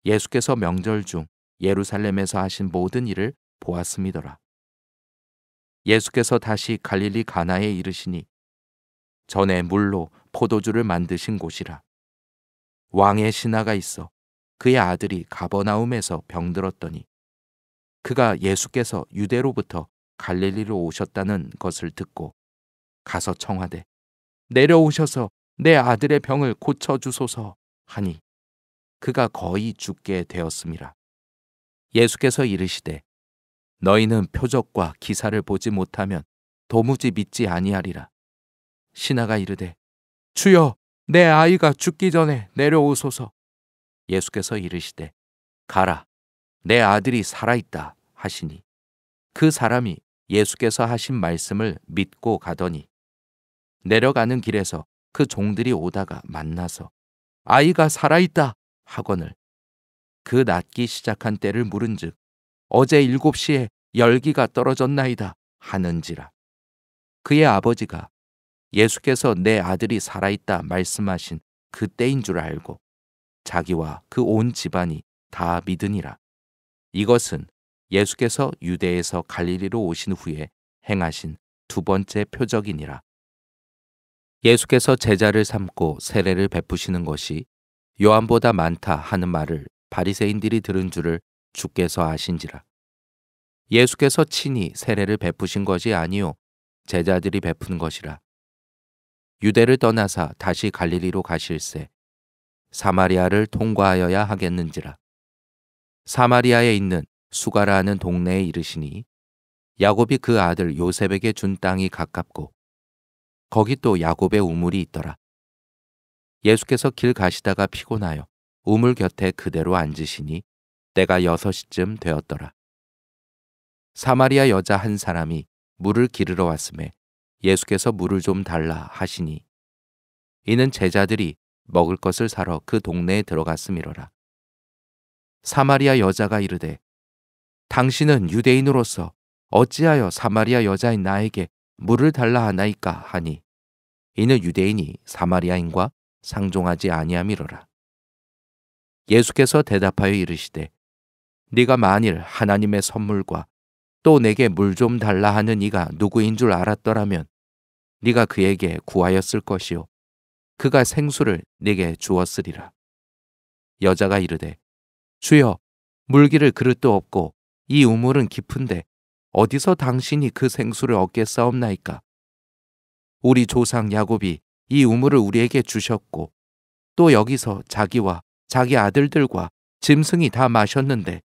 예수께서 명절 중 예루살렘에서 하신 모든 일을 보았음이더라. 예수께서 다시 갈릴리 가나에 이르시니 전에 물로 포도주를 만드신 곳이라. 왕의 신하가 있어 그의 아들이 가버나움에서 병들었더니 그가 예수께서 유대로부터 갈릴리로 오셨다는 것을 듣고 가서 청하되 내려오셔서 내 아들의 병을 고쳐주소서 하니 그가 거의 죽게 되었음이라. 예수께서 이르시되 너희는 표적과 기사를 보지 못하면 도무지 믿지 아니하리라. 신하가 이르되 주여 내 아이가 죽기 전에 내려오소서. 예수께서 이르시되 가라 내 아들이 살아있다 하시니 그 사람이 예수께서 하신 말씀을 믿고 가더니 내려가는 길에서 그 종들이 오다가 만나서 아이가 살아있다 하거늘 그 낫기 시작한 때를 물은즉 어제 7시에 열기가 떨어졌나이다 하는지라. 그의 아버지가 예수께서 내 아들이 살아있다 말씀하신 그 때인 줄 알고 자기와 그 온 집안이 다 믿으니라. 이것은 예수께서 유대에서 갈릴리로 오신 후에 행하신 두 번째 표적이니라. 예수께서 제자를 삼고 세례를 베푸시는 것이 요한보다 많다 하는 말을 바리새인들이 들은 줄을 주께서 아신지라. 예수께서 친히 세례를 베푸신 것이 아니요 제자들이 베푸는 것이라. 유대를 떠나사 다시 갈릴리로 가실새 사마리아를 통과하여야 하겠는지라. 사마리아에 있는 수가라 하는 동네에 이르시니 야곱이 그 아들 요셉에게 준 땅이 가깝고 거기 또 야곱의 우물이 있더라. 예수께서 길 가시다가 피곤하여 우물 곁에 그대로 앉으시니 때가 6시쯤 되었더라. 사마리아 여자 한 사람이 물을 기르러 왔음에 예수께서 물을 좀 달라 하시니 이는 제자들이 먹을 것을 사러 그 동네에 들어갔음이로라. 사마리아 여자가 이르되 당신은 유대인으로서 어찌하여 사마리아 여자인 나에게 물을 달라 하나이까 하니 이는 유대인이 사마리아인과 상종하지 아니함이로라. 예수께서 대답하여 이르시되 네가 만일 하나님의 선물과 또 내게 물 좀 달라 하는 이가 누구인 줄 알았더라면 네가 그에게 구하였을 것이요 그가 생수를 네게 주었으리라. 여자가 이르되 주여 물기를 그릇도 없고 이 우물은 깊은데 어디서 당신이 그 생수를 얻겠사옵나이까? 우리 조상 야곱이 이 우물을 우리에게 주셨고 또 여기서 자기와 자기 아들들과 짐승이 다 마셨는데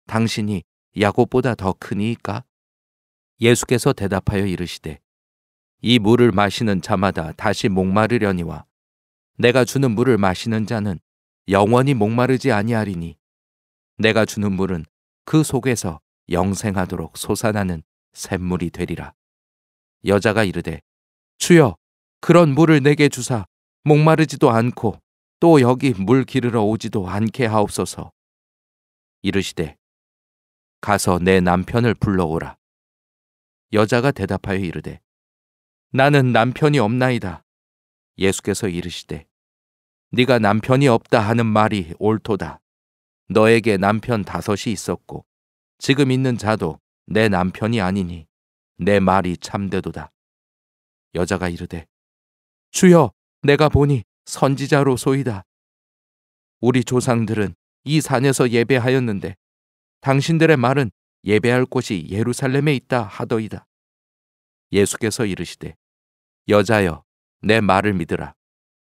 당신이 야곱보다 더 크니이까? 예수께서 대답하여 이르시되 이 물을 마시는 자마다 다시 목마르려니와 내가 주는 물을 마시는 자는 영원히 목마르지 아니하리니 내가 주는 물은 그 속에서 영생하도록 솟아나는 샘물이 되리라. 여자가 이르되 주여 그런 물을 내게 주사 목마르지도 않고 또 여기 물 기르러 오지도 않게 하옵소서. 이르시되 가서 내 남편을 불러오라. 여자가 대답하여 이르되 나는 남편이 없나이다. 예수께서 이르시되 네가 남편이 없다 하는 말이 옳도다. 너에게 남편 5이 있었고 지금 있는 자도 내 남편이 아니니 내 말이 참되도다. 여자가 이르되 주여 내가 보니 선지자로소이다. 우리 조상들은 이 산에서 예배하였는데 당신들의 말은 예배할 곳이 예루살렘에 있다 하더이다. 예수께서 이르시되 여자여 내 말을 믿으라.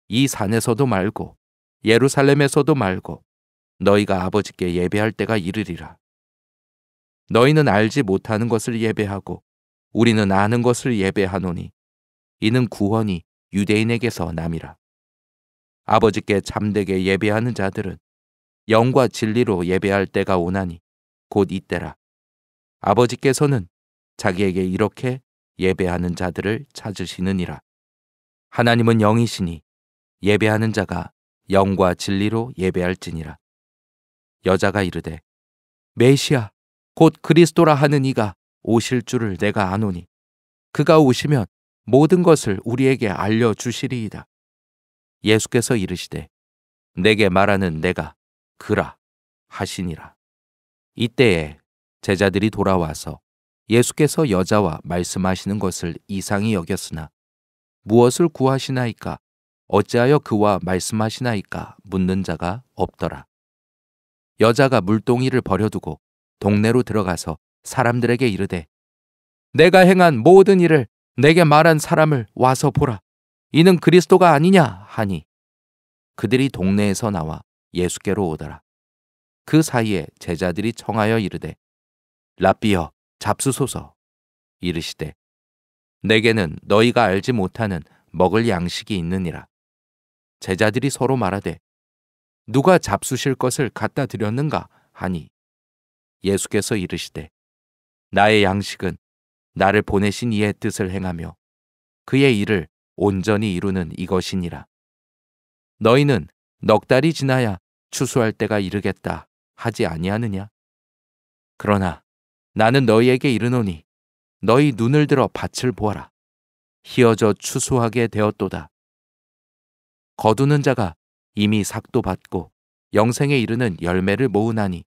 이 산에서도 말고 예루살렘에서도 말고 너희가 아버지께 예배할 때가 이르리라. 너희는 알지 못하는 것을 예배하고 우리는 아는 것을 예배하노니 이는 구원이 유대인에게서 남이라. 아버지께 참되게 예배하는 자들은 영과 진리로 예배할 때가 오나니 곧 이때라. 아버지께서는 자기에게 이렇게 예배하는 자들을 찾으시느니라. 하나님은 영이시니 예배하는 자가 영과 진리로 예배할지니라. 여자가 이르되 메시아 곧 그리스도라 하는 이가 오실 줄을 내가 아노니 그가 오시면 모든 것을 우리에게 알려주시리이다. 예수께서 이르시되 내게 말하는 내가 그라 하시니라. 이때에 제자들이 돌아와서 예수께서 여자와 말씀하시는 것을 이상히 여겼으나 무엇을 구하시나이까 어찌하여 그와 말씀하시나이까 묻는 자가 없더라. 여자가 물동이를 버려두고 동네로 들어가서 사람들에게 이르되 내가 행한 모든 일을 내게 말한 사람을 와서 보라. 이는 그리스도가 아니냐 하니 그들이 동네에서 나와 예수께로 오더라. 그 사이에 제자들이 청하여 이르되 랍비여 잡수소서. 이르시되 내게는 너희가 알지 못하는 먹을 양식이 있느니라. 제자들이 서로 말하되 누가 잡수실 것을 갖다 드렸는가 하니 예수께서 이르시되 나의 양식은 나를 보내신 이의 뜻을 행하며 그의 일을 온전히 이루는 이것이니라. 너희는 넉 달이 지나야 추수할 때가 이르겠다 하지 아니하느냐? 그러나 나는 너희에게 이르노니 너희 눈을 들어 밭을 보아라. 희어져 추수하게 되었도다. 거두는 자가 이미 삭도 받고 영생에 이르는 열매를 모으나니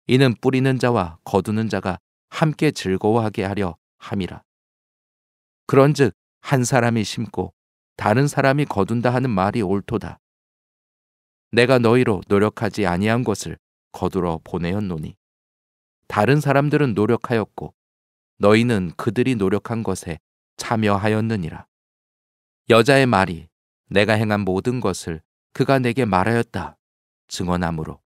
이는 뿌리는 자와 거두는 자가 함께 즐거워하게 하려 함이라. 그런즉 한 사람이 심고 다른 사람이 거둔다 하는 말이 옳도다. 내가 너희로 노력하지 아니한 것을 거두러 보내었노니 다른 사람들은 노력하였고 너희는 그들이 노력한 것에 참여하였느니라. 여자의 말이 내가 행한 모든 것을 그가 내게 말하였다 증언하므로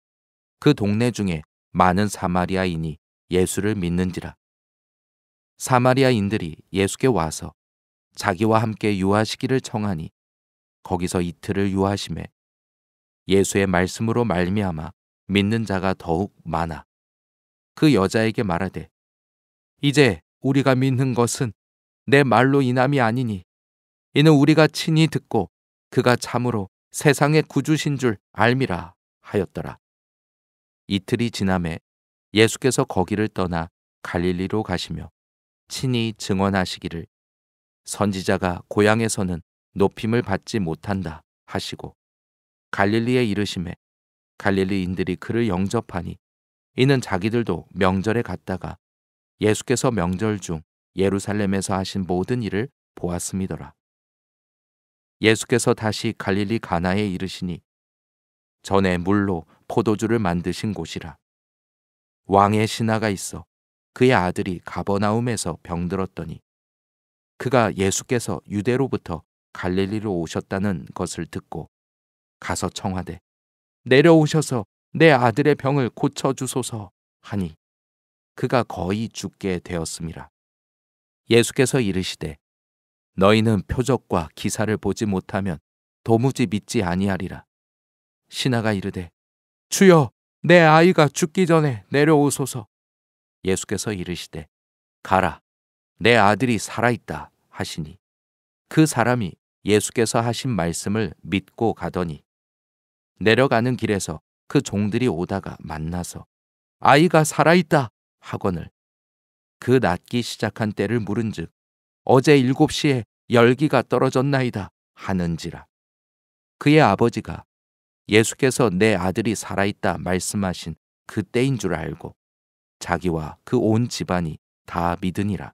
그 동네 중에 많은 사마리아인이 예수를 믿는지라. 사마리아인들이 예수께 와서 자기와 함께 유하시기를 청하니 거기서 이틀을 유하심에 예수의 말씀으로 말미암아 믿는 자가 더욱 많아 그 여자에게 말하되 이제 우리가 믿는 것은 내 말로 인함이 아니니 이는 우리가 친히 듣고 그가 참으로 세상의 구주신 줄 알미라 하였더라. 이틀이 지남에 예수께서 거기를 떠나 갈릴리로 가시며 친히 증언하시기를 선지자가 고향에서는 높임을 받지 못한다 하시고 갈릴리에 이르심에 갈릴리인들이 그를 영접하니 이는 자기들도 명절에 갔다가 예수께서 명절 중 예루살렘에서 하신 모든 일을 보았음이더라. 예수께서 다시 갈릴리 가나에 이르시니 전에 물로 포도주를 만드신 곳이라. 왕의 신하가 있어 그의 아들이 가버나움에서 병들었더니 그가 예수께서 유대로부터 갈릴리로 오셨다는 것을 듣고 가서 청하되 내려오셔서 내 아들의 병을 고쳐주소서 하니 그가 거의 죽게 되었음이라. 예수께서 이르시되 너희는 표적과 기사를 보지 못하면 도무지 믿지 아니하리라. 신하가 이르되 주여 내 아이가 죽기 전에 내려오소서. 예수께서 이르시되 가라 내 아들이 살아있다 하시니 그 사람이 예수께서 하신 말씀을 믿고 가더니 내려가는 길에서 그 종들이 오다가 만나서 아이가 살아있다 하거늘 그 낫기 시작한 때를 물은즉 어제 7시에 열기가 떨어졌나이다 하는지라. 그의 아버지가 예수께서 내 아들이 살아있다 말씀하신 그 때인 줄 알고 자기와 그 온 집안이 다 믿으니라.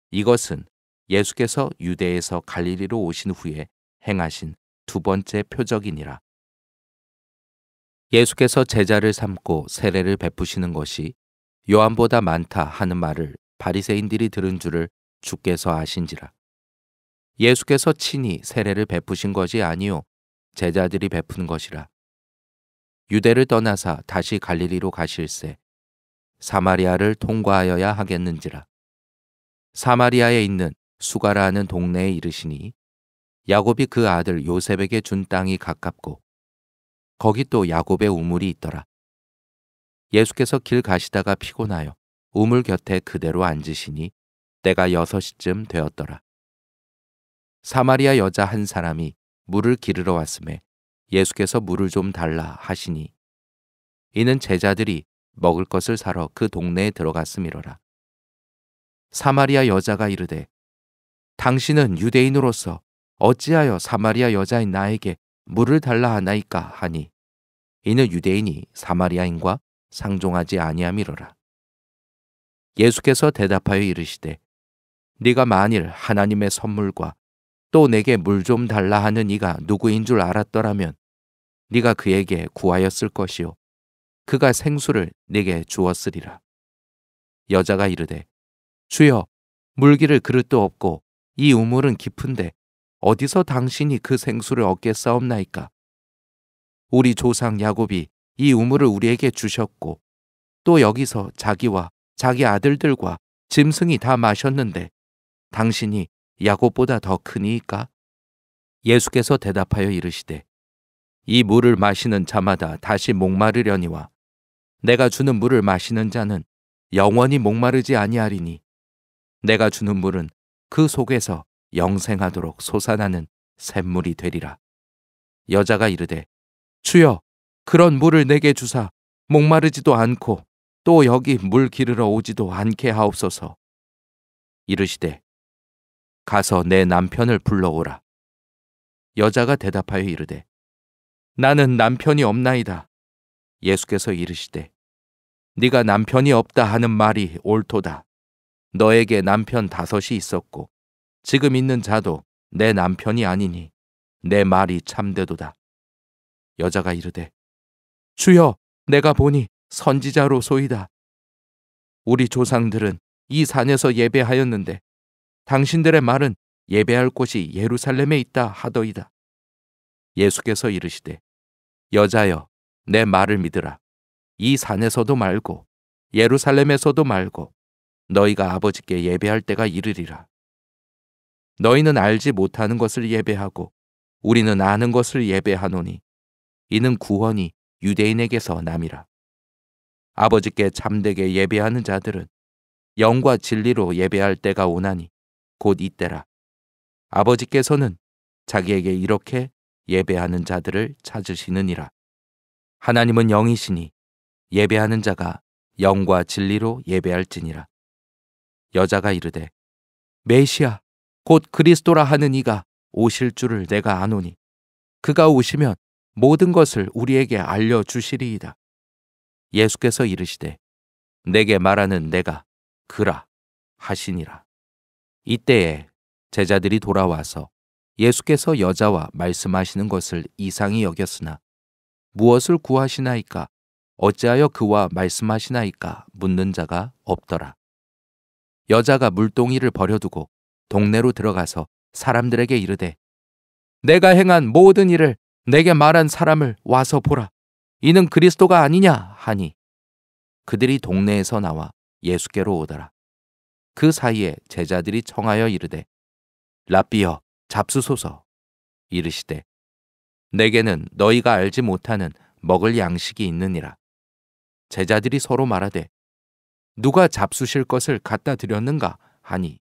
이것은 예수께서 유대에서 갈릴리로 오신 후에 행하신 두 번째 표적이니라. 예수께서 제자를 삼고 세례를 베푸시는 것이 요한보다 많다 하는 말을 바리새인들이 들은 줄을 주께서 아신지라. 예수께서 친히 세례를 베푸신 것이 아니요 제자들이 베푸는 것이라. 유대를 떠나사 다시 갈릴리로 가실새 사마리아를 통과하여야 하겠는지라. 사마리아에 있는 수가라 하는 동네에 이르시니 야곱이 그 아들 요셉에게 준 땅이 가깝고 거기 또 야곱의 우물이 있더라. 예수께서 길 가시다가 피곤하여 우물 곁에 그대로 앉으시니 때가 6시쯤 되었더라. 사마리아 여자 한 사람이 물을 기르러 왔음에 예수께서 물을 좀 달라 하시니 이는 제자들이 먹을 것을 사러 그 동네에 들어갔음이로라. 사마리아 여자가 이르되 당신은 유대인으로서 어찌하여 사마리아 여자인 나에게 물을 달라 하나이까 하니 이는 유대인이 사마리아인과 상종하지 아니함이로라. 예수께서 대답하여 이르시되 네가 만일 하나님의 선물과 또 내게 물 좀 달라 하는 이가 누구인 줄 알았더라면 네가 그에게 구하였을 것이요 그가 생수를 네게 주었으리라. 여자가 이르되 주여 물기를 그릇도 없고 이 우물은 깊은데 어디서 당신이 그 생수를 얻겠사옵나이까? 우리 조상 야곱이 이 우물을 우리에게 주셨고 또 여기서 자기와 자기 아들들과 짐승이 다 마셨는데 당신이 야곱보다 더 크니이까? 예수께서 대답하여 이르시되 이 물을 마시는 자마다 다시 목마르려니와 내가 주는 물을 마시는 자는 영원히 목마르지 아니하리니 내가 주는 물은 그 속에서 영생하도록 솟아나는 샘물이 되리라. 여자가 이르되 주여 그런 물을 내게 주사 목마르지도 않고 또 여기 물 기르러 오지도 않게 하옵소서. 이르시되 가서 내 남편을 불러오라. 여자가 대답하여 이르되 나는 남편이 없나이다. 예수께서 이르시되 네가 남편이 없다 하는 말이 옳도다. 너에게 남편 5이 있었고 지금 있는 자도 내 남편이 아니니 내 말이 참되도다. 여자가 이르되 주여 내가 보니 선지자로소이다. 우리 조상들은 이 산에서 예배하였는데 당신들의 말은 예배할 곳이 예루살렘에 있다 하더이다. 예수께서 이르시되 여자여 내 말을 믿으라. 이 산에서도 말고 예루살렘에서도 말고 너희가 아버지께 예배할 때가 이르리라. 너희는 알지 못하는 것을 예배하고 우리는 아는 것을 예배하노니 이는 구원이 유대인에게서 남이라. 아버지께 참되게 예배하는 자들은 영과 진리로 예배할 때가 오나니 곧 이때라. 아버지께서는 자기에게 이렇게 예배하는 자들을 찾으시느니라. 하나님은 영이시니 예배하는 자가 영과 진리로 예배할지니라. 여자가 이르되 메시아 곧 그리스도라 하는 이가 오실 줄을 내가 아노니 그가 오시면 모든 것을 우리에게 알려주시리이다. 예수께서 이르시되 내게 말하는 내가 그라 하시니라. 이때에 제자들이 돌아와서 예수께서 여자와 말씀하시는 것을 이상히 여겼으나 무엇을 구하시나이까 어찌하여 그와 말씀하시나이까 묻는 자가 없더라. 여자가 물동이를 버려두고 동네로 들어가서 사람들에게 이르되 내가 행한 모든 일을 내게 말한 사람을 와서 보라. 이는 그리스도가 아니냐 하니 그들이 동네에서 나와 예수께로 오더라. 그 사이에 제자들이 청하여 이르되 랍비여 잡수소서. 이르시되 내게는 너희가 알지 못하는 먹을 양식이 있느니라. 제자들이 서로 말하되 누가 잡수실 것을 갖다 드렸는가 하니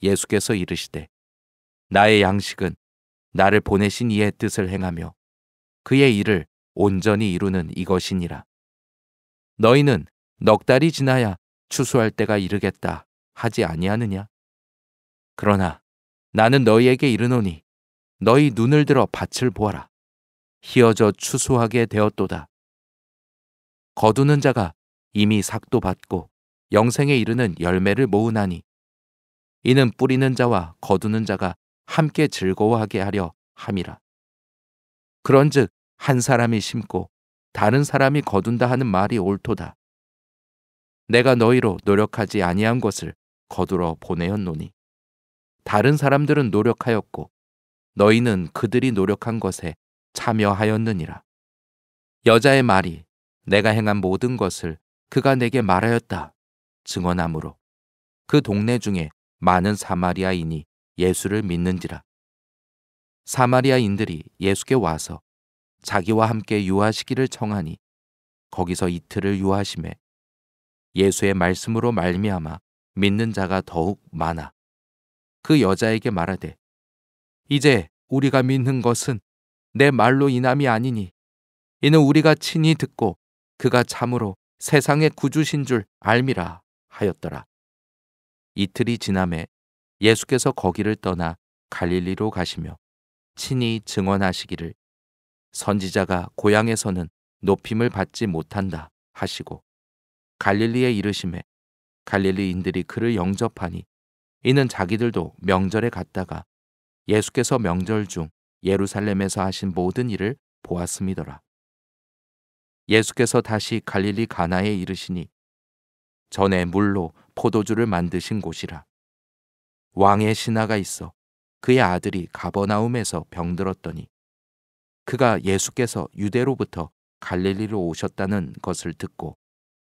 예수께서 이르시되 나의 양식은 나를 보내신 이의 뜻을 행하며 그의 일을 온전히 이루는 이것이니라. 너희는 넉 달이 지나야 추수할 때가 이르겠다 하지 아니하느냐? 그러나 나는 너희에게 이르노니 너희 눈을 들어 밭을 보아라. 희어져 추수하게 되었도다. 거두는 자가 이미 삭도 받고 영생에 이르는 열매를 모으나니 이는 뿌리는 자와 거두는 자가 함께 즐거워하게 하려 함이라. 그런즉 한 사람이 심고 다른 사람이 거둔다 하는 말이 옳도다. 내가 너희로 노력하지 아니한 것을 거두러 보내었노니 다른 사람들은 노력하였고 너희는 그들이 노력한 것에 참여하였느니라. 여자의 말이 내가 행한 모든 것을 그가 내게 말하였다 증언하므로 그 동네 중에 많은 사마리아인이 예수를 믿는지라. 사마리아인들이 예수께 와서 자기와 함께 유하시기를 청하니 거기서 이틀을 유하심에 예수의 말씀으로 말미암아 믿는 자가 더욱 많아. 그 여자에게 말하되 이제 우리가 믿는 것은 내 말로 인함이 아니니 이는 우리가 친히 듣고 그가 참으로 세상의 구주신 줄 알미라 하였더라. 이틀이 지남에 예수께서 거기를 떠나 갈릴리로 가시며 친히 증언하시기를 선지자가 고향에서는 높임을 받지 못한다 하시고 갈릴리에 이르심에 갈릴리인들이 그를 영접하니 이는 자기들도 명절에 갔다가 예수께서 명절 중 예루살렘에서 하신 모든 일을 보았음이더라. 예수께서 다시 갈릴리 가나에 이르시니 전에 물로 포도주를 만드신 곳이라. 왕의 신하가 있어 그의 아들이 가버나움에서 병들었더니 그가 예수께서 유대로부터 갈릴리로 오셨다는 것을 듣고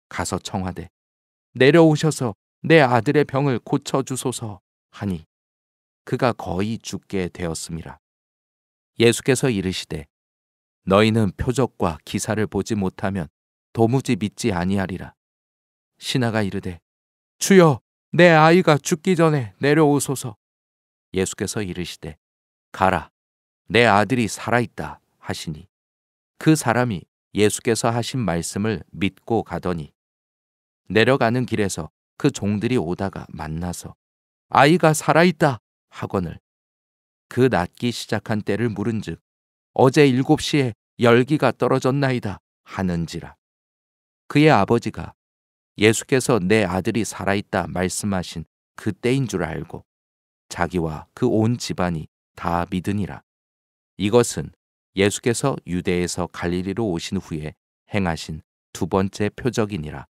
가서 청하되 내려오셔서 내 아들의 병을 고쳐주소서 하니 그가 거의 죽게 되었음이라. 예수께서 이르시되 너희는 표적과 기사를 보지 못하면 도무지 믿지 아니하리라. 신하가 이르되 주여 내 아이가 죽기 전에 내려오소서. 예수께서 이르시되 가라, 내 아들이 살아있다 하시니 그 사람이 예수께서 하신 말씀을 믿고 가더니 내려가는 길에서 그 종들이 오다가 만나서 아이가 살아있다 하거늘 그 낫기 시작한 때를 물은즉 어제 7시에 열기가 떨어졌나이다 하는지라. 그의 아버지가 예수께서 내 아들이 살아있다 말씀하신 그 때인 줄 알고 자기와 그 온 집안이 다 믿으니라. 이것은 예수께서 유대에서 갈릴리로 오신 후에 행하신 두 번째 표적이니라.